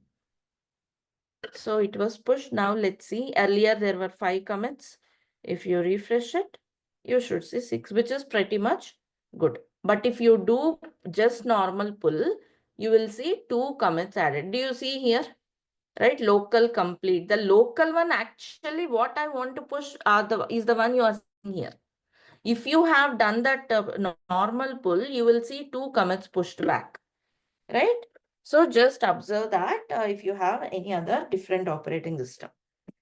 So it was pushed. Now let's see. Earlier there were 5 commits. If you refresh it, you should see 6, which is pretty much good. But if you do just normal pull, you will see 2 commits added. Do you see here? Right? Local complete. The local one actually what I want to push is the one you are seeing here. If you have done that normal pull, you will see 2 commits pushed back. Right? So just observe that if you have any other different operating system.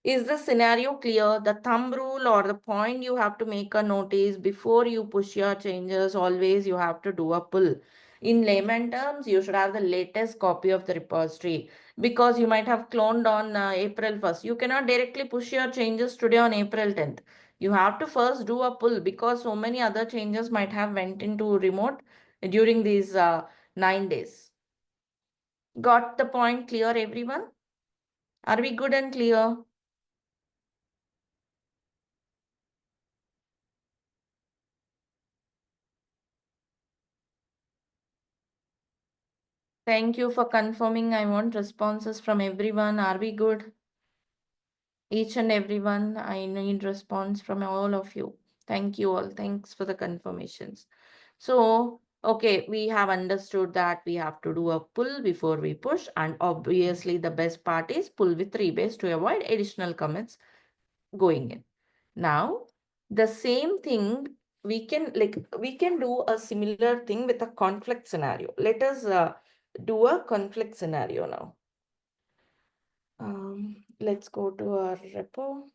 Is the scenario clear? The thumb rule or the point you have to make a notice before you push your changes, always you have to do a pull. In layman terms, you should have the latest copy of the repository because you might have cloned on April 1st. You cannot directly push your changes today on April 10th. You have to first do a pull because so many other changes might have went into remote during these 9 days. Got the point clear, everyone? Are we good and clear? Thank you for confirming. I want responses from everyone. Are we good? Each and everyone, I need response from all of you. Thank you all. Thanks for the confirmations. So, okay, we have understood that we have to do a pull before we push. And obviously, the best part is pull with rebase to avoid additional commits going in. Now, the same thing we can do a similar thing with a conflict scenario. Let us do a conflict scenario now. Let's go to our repo.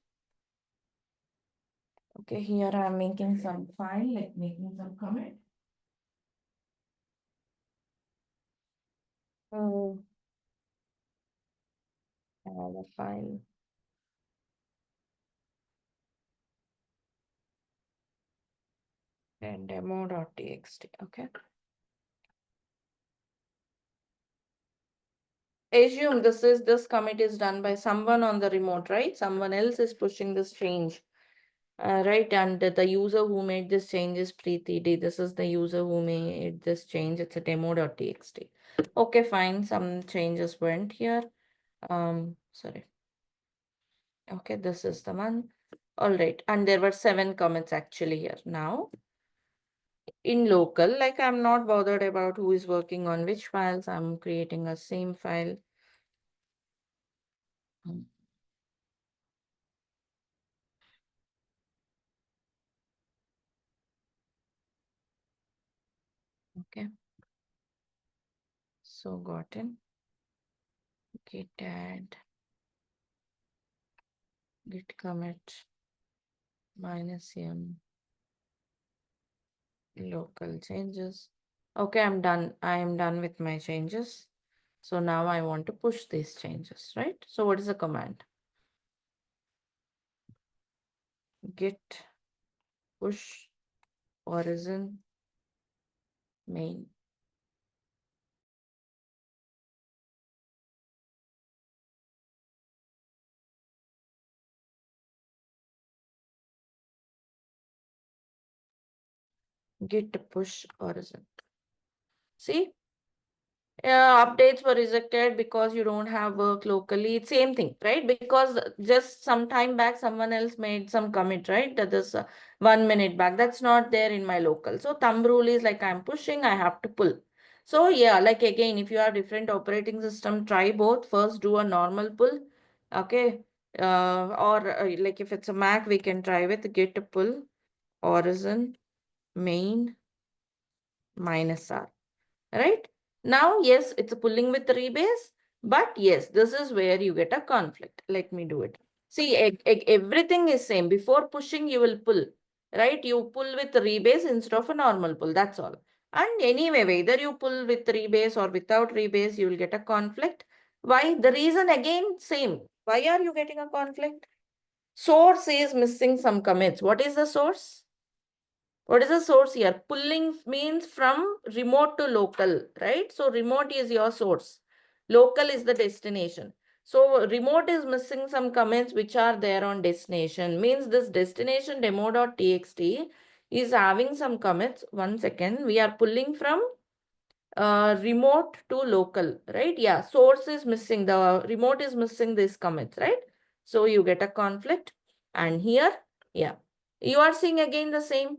Okay, here I'm making some file, like making some comment. Oh, I have a file and demo.txt. Okay. Assume this commit is done by someone on the remote, right? Someone else is pushing this change. Right, and the user who made this change is Preeti D. This is the user who made this change. It's a demo.txt. Okay, fine. Some changes went here. Sorry. Okay, this is the one. All right, and there were 7 comments actually here. Now, in local, like I'm not bothered about who is working on which files. I'm creating a same file. Hmm. Okay, so gotten git add git commit -m local changes. Okay, I'm done. I am done with my changes. So now I want to push these changes, right? So what is the command? Git push origin main. Git push origin. See, updates were rejected because you don't have work locally. It's same thing, right? Because just some time back, someone else made some commit, right? That is 1 minute back. That's not there in my local. So thumb rule is like I'm pushing, I have to pull. So yeah, like again, if you have different operating system, try both. First, do a normal pull, okay? Or like if it's a Mac, we can try with git pull origin main minus R. Right? Now, yes, it's a pulling with rebase, but yes, this is where you get a conflict. Let me do it. See, everything is same. Before pushing, you will pull, right? You pull with rebase instead of a normal pull. That's all. And anyway, whether you pull with rebase or without rebase, you will get a conflict. Why? The reason again, same. Why are you getting a conflict? Source is missing some commits. What is the source? What is the source here? Pulling means from remote to local, right? So remote is your source. Local is the destination. So remote is missing some comments which are there on destination. Means this destination demo.txt is having some commits. 1 second. We are pulling from remote to local, right? Yeah, source is missing. The remote is missing this commits, right? So you get a conflict. And here, yeah, you are seeing again the same.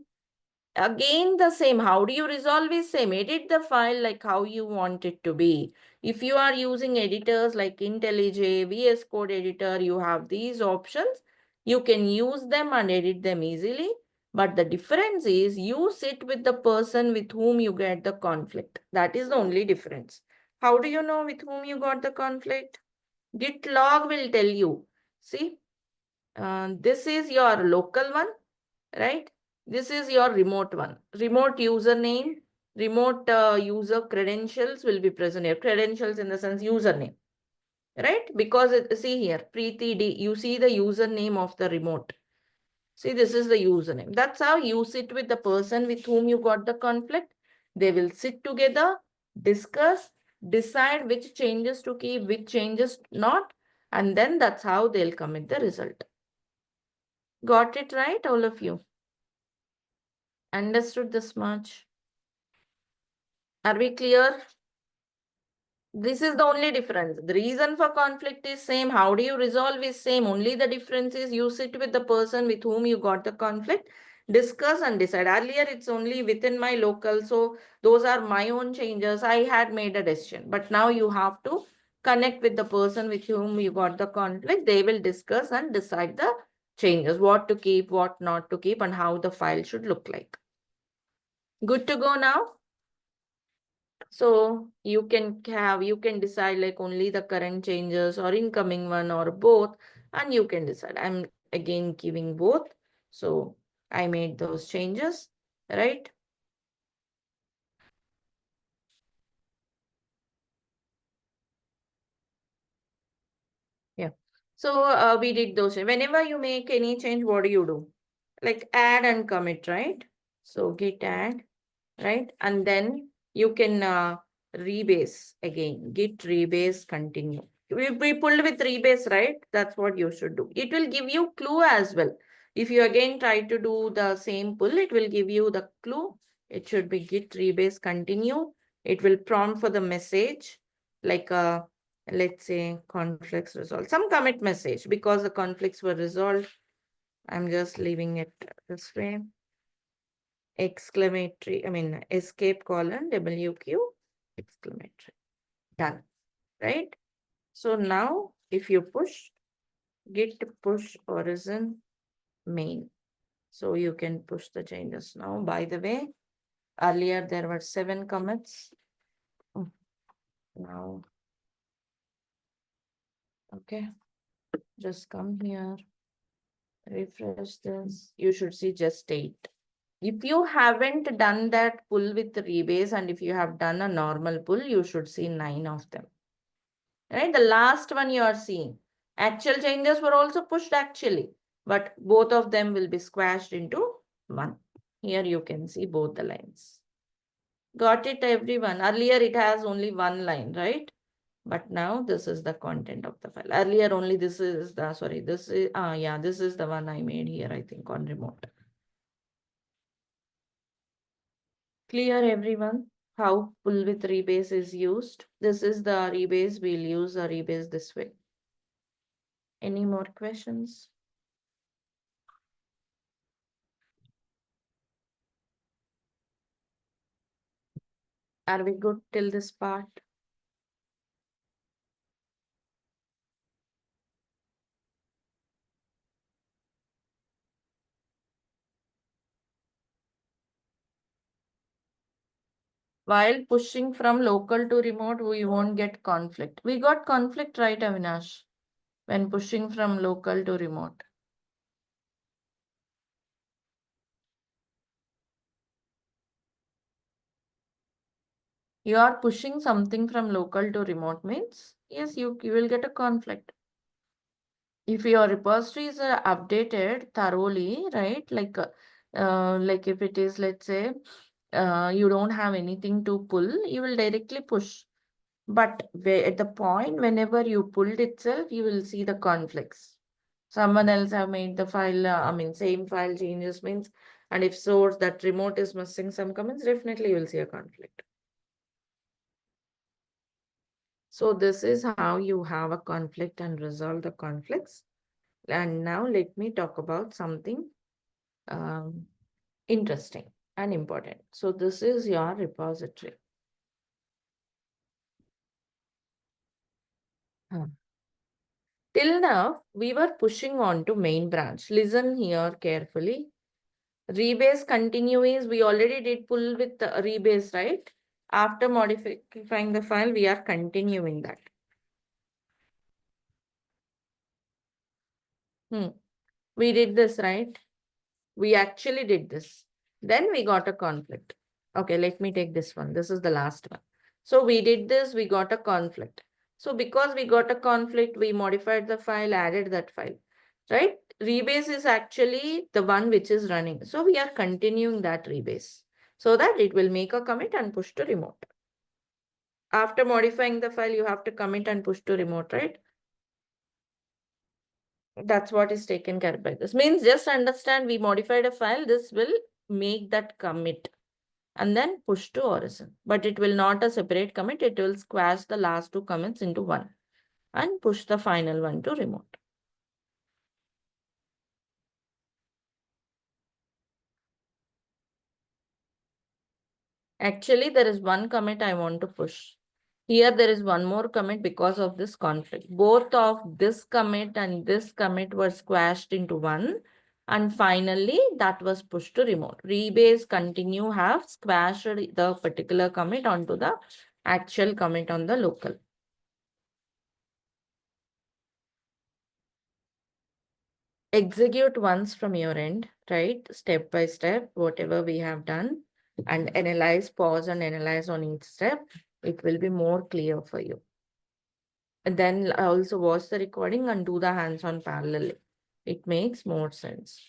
Again, the same. How do you resolve is same. Edit the file like how you want it to be. If you are using editors like IntelliJ, VS Code editor, you have these options. You can use them and edit them easily. But the difference is you sit with the person with whom you get the conflict. That is the only difference. How do you know with whom you got the conflict? Git log will tell you. See, this is your local one, right? This is your remote one. Remote username, remote user credentials will be present here. Credentials in the sense username, right? Because see here, Preeti D, you see the username of the remote. See, this is the username. That's how you sit with the person with whom you got the conflict. They will sit together, discuss, decide which changes to keep, which changes not, and then that's how they'll commit the result. Got it right, all of you? Understood this much? Are we clear? This is the only difference. The reason for conflict is same. How do you resolve is same. Only the difference is you sit with the person with whom you got the conflict, discuss and decide. Earlier, it's only within my local. So those are my own changes. I had made a decision. But now you have to connect with the person with whom you got the conflict. They will discuss and decide the changes, what to keep, what not to keep, and how the file should look like. Good to go now? So you can decide like only the current changes or incoming one or both, and you can decide. I'm again giving both. So I made those changes, right? Yeah. So we did those. Whenever you make any change, what do you do? Like add and commit, right? So git add, right? And then you can rebase again. Git rebase continue. We pulled with rebase, right? That's what you should do. It will give you clue as well. If you again try to do the same pull, it will give you the clue. It should be git rebase continue. It will prompt for the message like let's say conflicts resolved. Some commit message because the conflicts were resolved. I'm just leaving it this way. Exclamatory, I mean, escape colon, WQ, exclamatory. Done, right? So now if you push, git push origin main. So you can push the changes now. By the way, earlier there were 7 commits. Now, okay, just come here, refresh this. You should see just 8. If you haven't done that pull with rebase and if you have done a normal pull, you should see 9 of them. Right? The last one you are seeing. Actual changes were also pushed actually, but both of them will be squashed into one. Here you can see both the lines. Got it, everyone? Earlier it has only one line, right? But now this is the content of the file. Earlier only this is the, sorry, this is, yeah, this is the one I made here, I think, on remote. Clear, everyone? How pull with rebase is used? This is the rebase. We'll use a rebase this way. Any more questions? Are we good till this part? While pushing from local to remote, we won't get conflict. We got conflict, right, Avinash? When pushing from local to remote. You are pushing something from local to remote means, yes, you will get a conflict. If your repositories are updated thoroughly, right? Like if it is, let's say, you don't have anything to pull, you will directly push. But at the point, whenever you pulled itself, you will see the conflicts. Someone else have made the file, same file changes means, and if source that remote is missing some comments, definitely you will see a conflict. So this is how you have a conflict and resolve the conflicts. And now let me talk about something um, interesting and important. So this is your repository. Till now, we were pushing on to main branch. Listen here carefully. Rebase continues. We already did pull with the rebase, right? After modifying the file, we are continuing that. We did this, right? We actually did this. Then we got a conflict. Okay, let me take this one. This is the last one. So we did this, we got a conflict. So because we got a conflict, we modified the file, added that file, right? Rebase is actually the one which is running. So we are continuing that rebase so that it will make a commit and push to remote. After modifying the file, you have to commit and push to remote, right? That's what is taken care by this. Means just understand we modified a file. This will make that commit and then push to origin. But it will not a separate commit. It will squash the last two commits into one and push the final one to remote. Actually, there is one commit I want to push. Here there is one more commit because of this conflict. Both of this commit and this commit were squashed into one. And finally, that was pushed to remote. Rebase continue have squashed the particular commit onto the actual commit on the local. Execute once from your end, right? Step by step, whatever we have done, and analyze, pause and analyze on each step. It will be more clear for you. And then also watch the recording and do the hands-on parallel. It makes more sense.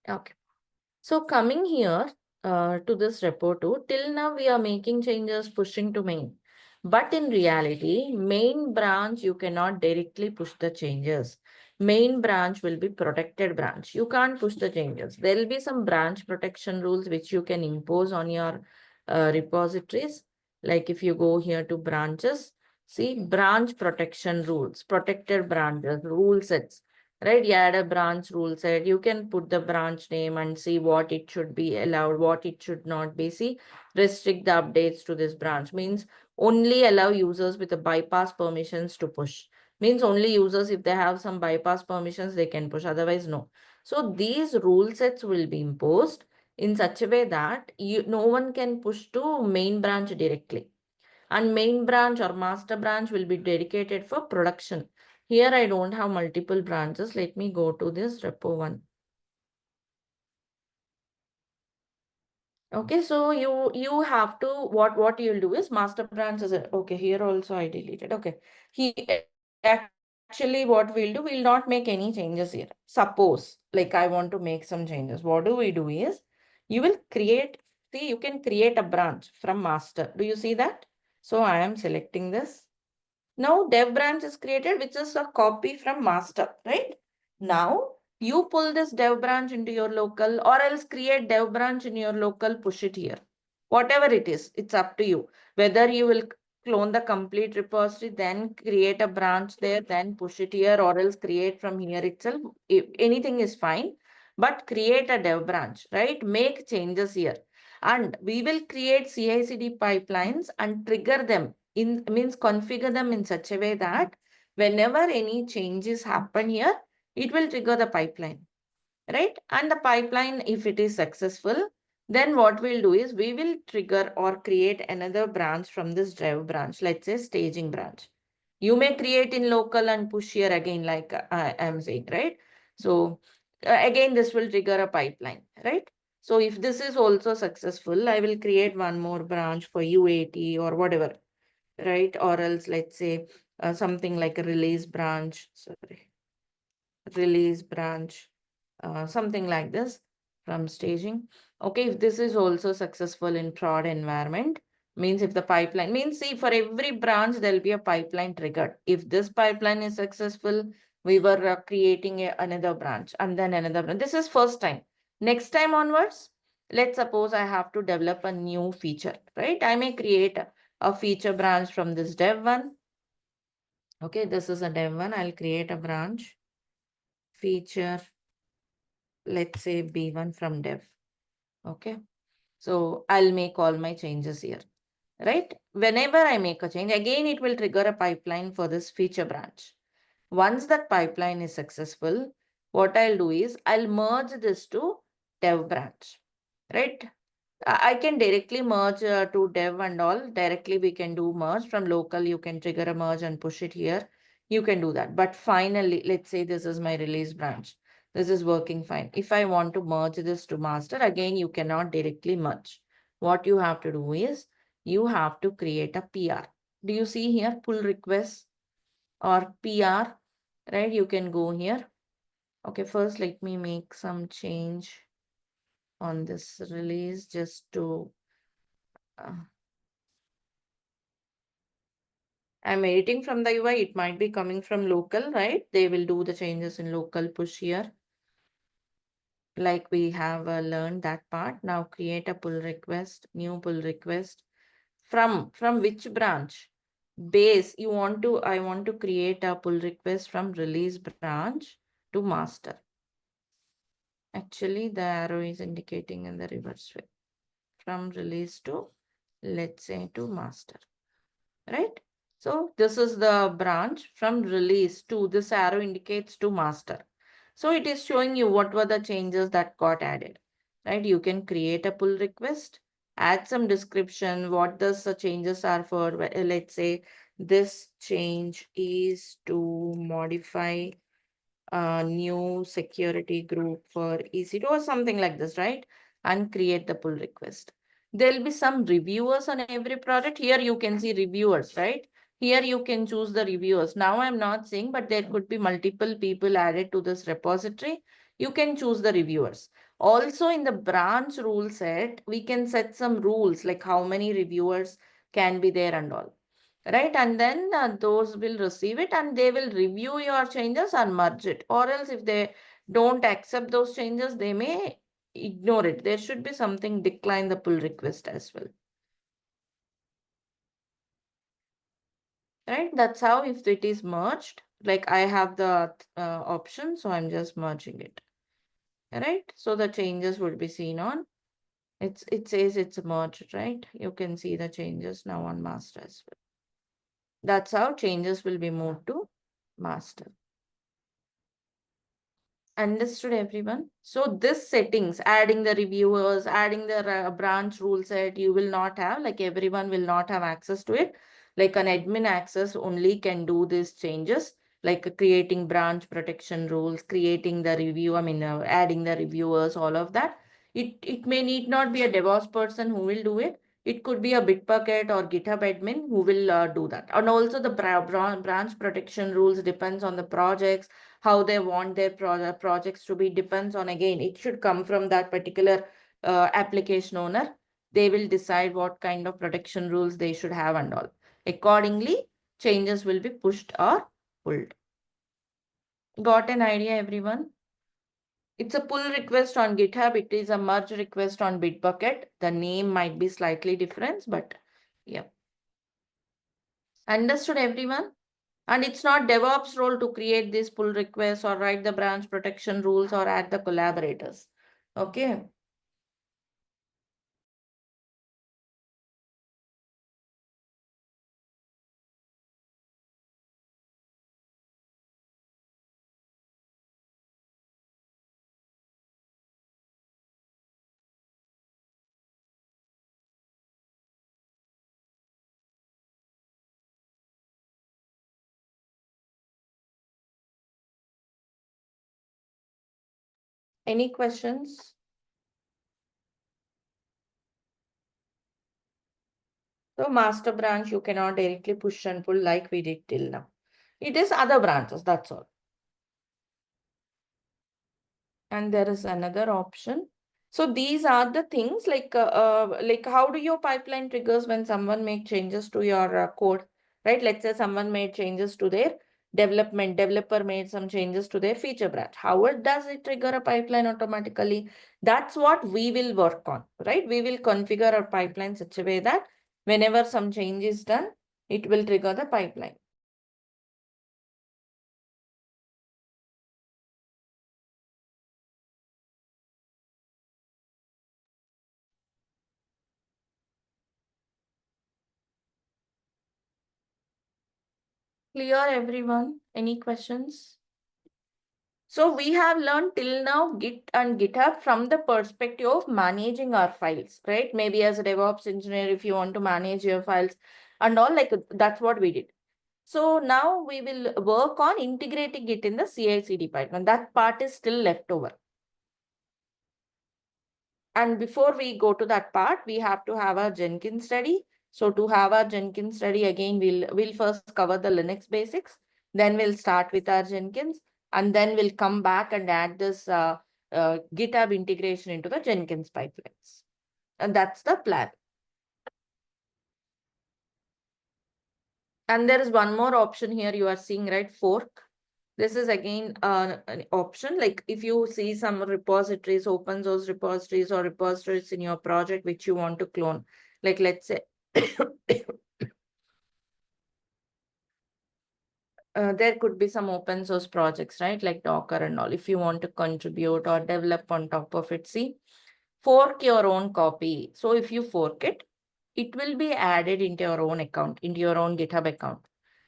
Okay. So coming here to this repo too, till now we are making changes pushing to main. But in reality, main branch, you cannot directly push the changes. Main branch will be protected branch. You can't push the changes. There will be some branch protection rules which you can impose on your repositories. Like if you go here to branches, see branch protection rules, protected branches, rule sets, right? You add a branch rule set. You can put the branch name and see what it should be allowed, what it should not be. See, restrict the updates to this branch means only allow users with the bypass permissions to push. Means only users, if they have some bypass permissions, they can push. Otherwise, no. So these rule sets will be imposed in such a way that no one can push to main branch directly. And main branch or master branch will be dedicated for production. Here I don't have multiple branches. Let me go to this repo one. Okay, so you have to, what you'll do is master branch is okay. Here also I deleted. Okay, he actually, what we'll do, we'll not make any changes here. Suppose like I want to make some changes. What do we do is you will create, see, you can create a branch from master. Do you see that? So I am selecting this. Now dev branch is created, which is a copy from master, right? Now you pull this dev branch into your local, or else create dev branch in your local, push it here. Whatever it is, it's up to you. Whether you will clone the complete repository, then create a branch there, then push it here, or else create from here itself. If anything is fine, but create a dev branch, right? Make changes here. And we will create CI/CD pipelines and trigger them in, means configure them in such a way that whenever any changes happen here, it will trigger the pipeline, right? And the pipeline, if it is successful, then what we'll do is we will trigger or create another branch from this dev branch, let's say staging branch. You may create in local and push here again, like I am saying, right? So again, this will trigger a pipeline, right? So if this is also successful, I will create one more branch for UAT or whatever, right? Or else let's say something like a release branch, sorry, release branch, something like this from staging. Okay, if this is also successful in prod environment, means if the pipeline, means see, for every branch, there'll be a pipeline triggered. If this pipeline is successful, we were creating another branch and then another branch. This is first time. Next time onwards, let's suppose I have to develop a new feature, right? I may create a feature branch from this dev one. Okay, this is a dev one. I'll create a branch feature, let's say B1 from dev. Okay, so I'll make all my changes here, right? Whenever I make a change, again, it will trigger a pipeline for this feature branch. Once that pipeline is successful, what I'll do is I'll merge this to dev branch, right? I can directly merge to dev and all. Directly we can do merge from local. You can trigger a merge and push it here. You can do that. But finally, let's say this is my release branch. This is working fine. If I want to merge this to master, again, you cannot directly merge. What you have to do is you have to create a PR. Do you see here pull request or PR, right? You can go here. Okay, first let me make some change on this release just to uh, I'm editing from the UI. It might be coming from local, right? They will do the changes in local, push here. Like we have learned that part. Now create a pull request, new pull request. From which branch? Base. I want to create a pull request from release branch to master. Actually, the arrow is indicating in the reverse way. From release to, let's say, to master, right? So this is the branch from release to, this arrow indicates to master. So it is showing you what were the changes that got added, right? You can create a pull request, add some description, what the changes are for, let's say this change is to modify a new security group for EC2 or something like this, right? And create the pull request. There'll be some reviewers on every project. Here you can see reviewers, right? Here you can choose the reviewers. Now I'm not saying, but there could be multiple people added to this repository. You can choose the reviewers. Also in the branch rule set, we can set some rules like how many reviewers can be there and all, right? And then those will receive it and they will review your changes and merge it. Or else if they don't accept those changes, they may ignore it. There should be something decline the pull request as well, right? That's how if it is merged, like I have the option, so I'm just merging it, right? So the changes would be seen on, it says it's merged, right? You can see the changes now on master as well. That's how changes will be moved to master. Understood, everyone? So this settings, adding the reviewers, adding the branch rule set, you will not have, like everyone will not have access to it. Like an admin access only can do these changes, like creating branch protection rules, creating the review, adding the reviewers, all of that. It may need not be a DevOps person who will do it. It could be a Bitbucket or GitHub admin who will do that. And also the branch protection rules depends on the projects, how they want their projects to be depends on, again, it should come from that particular application owner. They will decide what kind of protection rules they should have and all. Accordingly, changes will be pushed or pulled. Got an idea, everyone? It's a pull request on GitHub. It is a merge request on Bitbucket. The name might be slightly different, but yeah. Understood, everyone? And it's not DevOps role to create these pull requests or write the branch protection rules or add the collaborators. Okay. Any questions? So master branch, you cannot directly push and pull like we did till now. It is other branches, that's all. And there is another option. So these are the things like how do your pipeline triggers when someone make changes to your code, right? Let's say someone made changes to their developer made some changes to their feature branch. How does it trigger a pipeline automatically? That's what we will work on, right? We will configure our pipeline such a way that whenever some change is done, it will trigger the pipeline. Clear, everyone? Any questions? So we have learned till now Git and GitHub from the perspective of managing our files, right? Maybe as a DevOps engineer, if you want to manage your files and all, like that's what we did. So now we will work on integrating it in the CI/CD pipeline. That part is still left over. And before we go to that part, we have to have our Jenkins study. So to have our Jenkins study, again, we'll first cover the Linux basics. Then we'll start with our Jenkins. And then we'll come back and add this GitHub integration into the Jenkins pipelines. And that's the plan. And there is one more option here you are seeing, right? Fork. This is again an option. Like if you see some repositories, open source repositories or repositories in your project which you want to clone, like let's say there could be some open source projects, right? Like Docker and all. If you want to contribute or develop on top of it, see, fork your own copy. So if you fork it, it will be added into your own account, into your own GitHub account.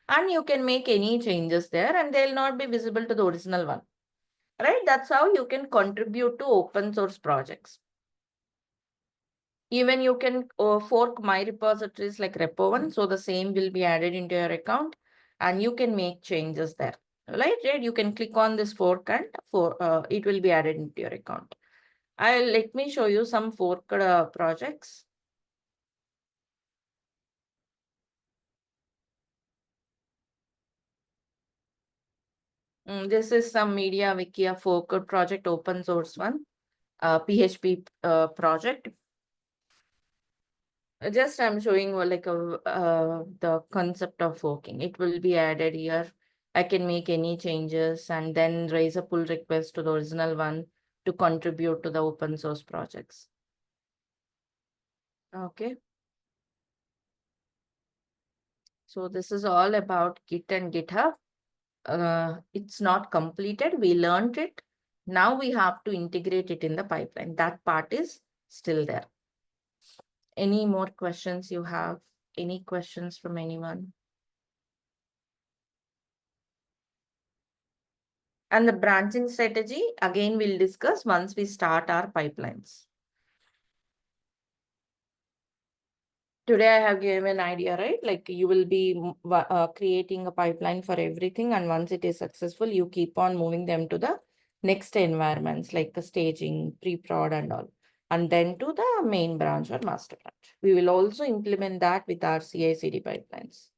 And you can make any changes there and they'll not be visible to the original one, right? That's how you can contribute to open source projects. Even you can fork my repositories like repo1. So the same will be added into your account and you can make changes there, right? You can click on this fork and it will be added into your account. Let me show you some forked projects. This is some media wiki, a forked project, open source one, PHP project. Just I'm showing like the concept of forking. It will be added here. I can make any changes and then raise a pull request to the original one to contribute to the open source projects. Okay. So this is all about Git and GitHub. It's not completed. We learned it. Now we have to integrate it in the pipeline. That part is still there. Any more questions you have? Any questions from anyone? And the branching strategy, again, we'll discuss once we start our pipelines. Today, I have given an idea, right? Like you will be creating a pipeline for everything. And once it is successful, you keep on moving them to the next environments like the staging, pre-prod and all. and then to the main branch or master branch. We will also implement that with our CI/CD pipelines.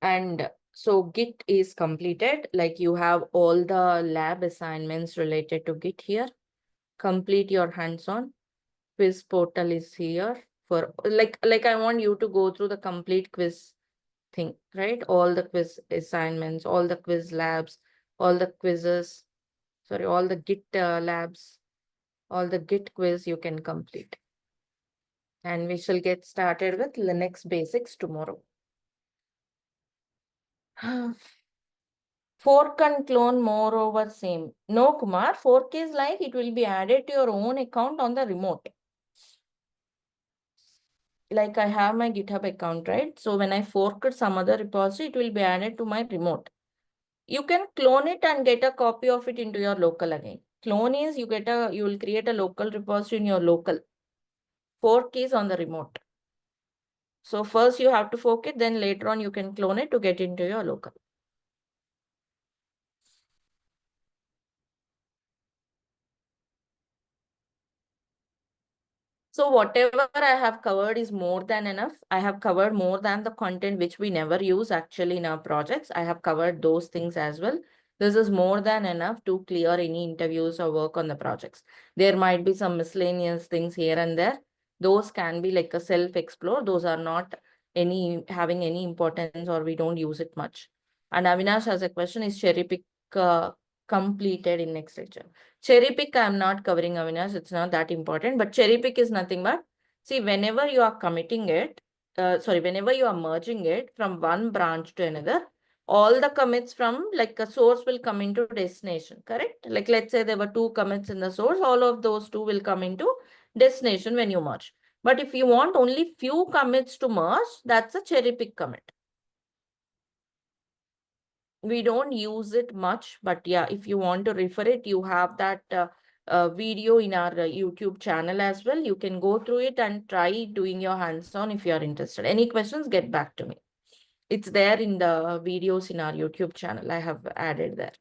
And so Git is completed, like you have all the lab assignments related to Git here. Complete your hands-on. Quiz portal is here for like I want you to go through the complete quiz thing, right? All the quiz assignments, all the quiz labs, all the quizzes, sorry, all the Git labs, all the Git quiz you can complete. And we shall get started with Linux basics tomorrow. Fork and clone moreover same. No, Kumar, fork is like it will be added to your own account on the remote. Like I have my GitHub account, right? So when I fork some other repository, it will be added to my remote. You can clone it and get a copy of it into your local again. Clone is you will create a local repository in your local. Fork is on the remote. So first you have to fork it, then later on you can clone it to get into your local. So whatever I have covered is more than enough. I have covered more than the content which we never use actually in our projects. I have covered those things as well. This is more than enough to clear any interviews or work on the projects. There might be some miscellaneous things here and there. Those can be like a self-explore. Those are not having any importance or we don't use it much. And Avinash has a question, is cherry pick completed in next lecture? Cherry pick, I'm not covering, Avinash. It's not that important. But cherry pick is nothing but, see, whenever you are committing it, whenever you are merging it from one branch to another, all the commits from like a source will come into destination, correct? Like let's say there were two commits in the source, all of those two will come into destination when you merge. But if you want only few commits to merge, that's a cherry pick commit. We don't use it much, but yeah, if you want to refer it, you have that video in our YouTube channel as well. You can go through it and try doing your hands-on if you are interested. Any questions, get back to me. It's there in the videos in our YouTube channel. I have added there.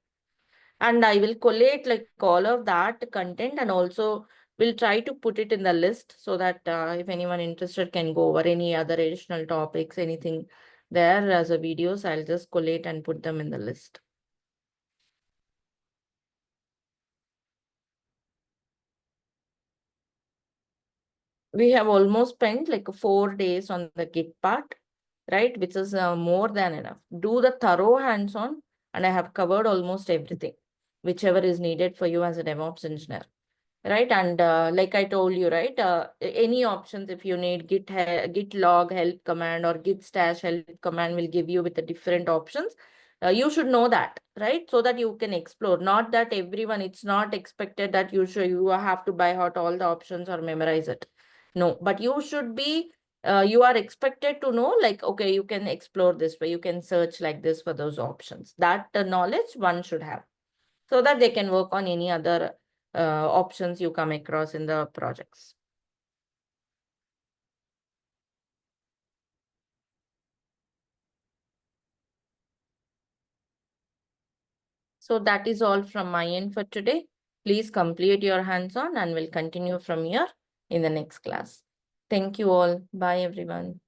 And I will collate like all of that content and also will try to put it in the list so that if anyone interested can go over any other additional topics, anything there as a videos, I'll just collate and put them in the list. We have almost spent like 4 days on the Git part, right? Which is more than enough. Do the thorough hands-on, and I have covered almost everything, whichever is needed for you as a DevOps engineer. Right. And like I told you, right, any options if you need git log help command or git stash help command will give you with the different options. You should know that, right? So that you can explore. Not that everyone, it's not expected that you have to buy out all the options or memorize it. No, but you should be, you are expected to know like, okay, you can explore this way. You can search like this for those options. That knowledge one should have so that they can work on any other options you come across in the projects. So that is all from my end for today. Please complete your hands-on and we'll continue from here in the next class. Thank you all. Bye, everyone.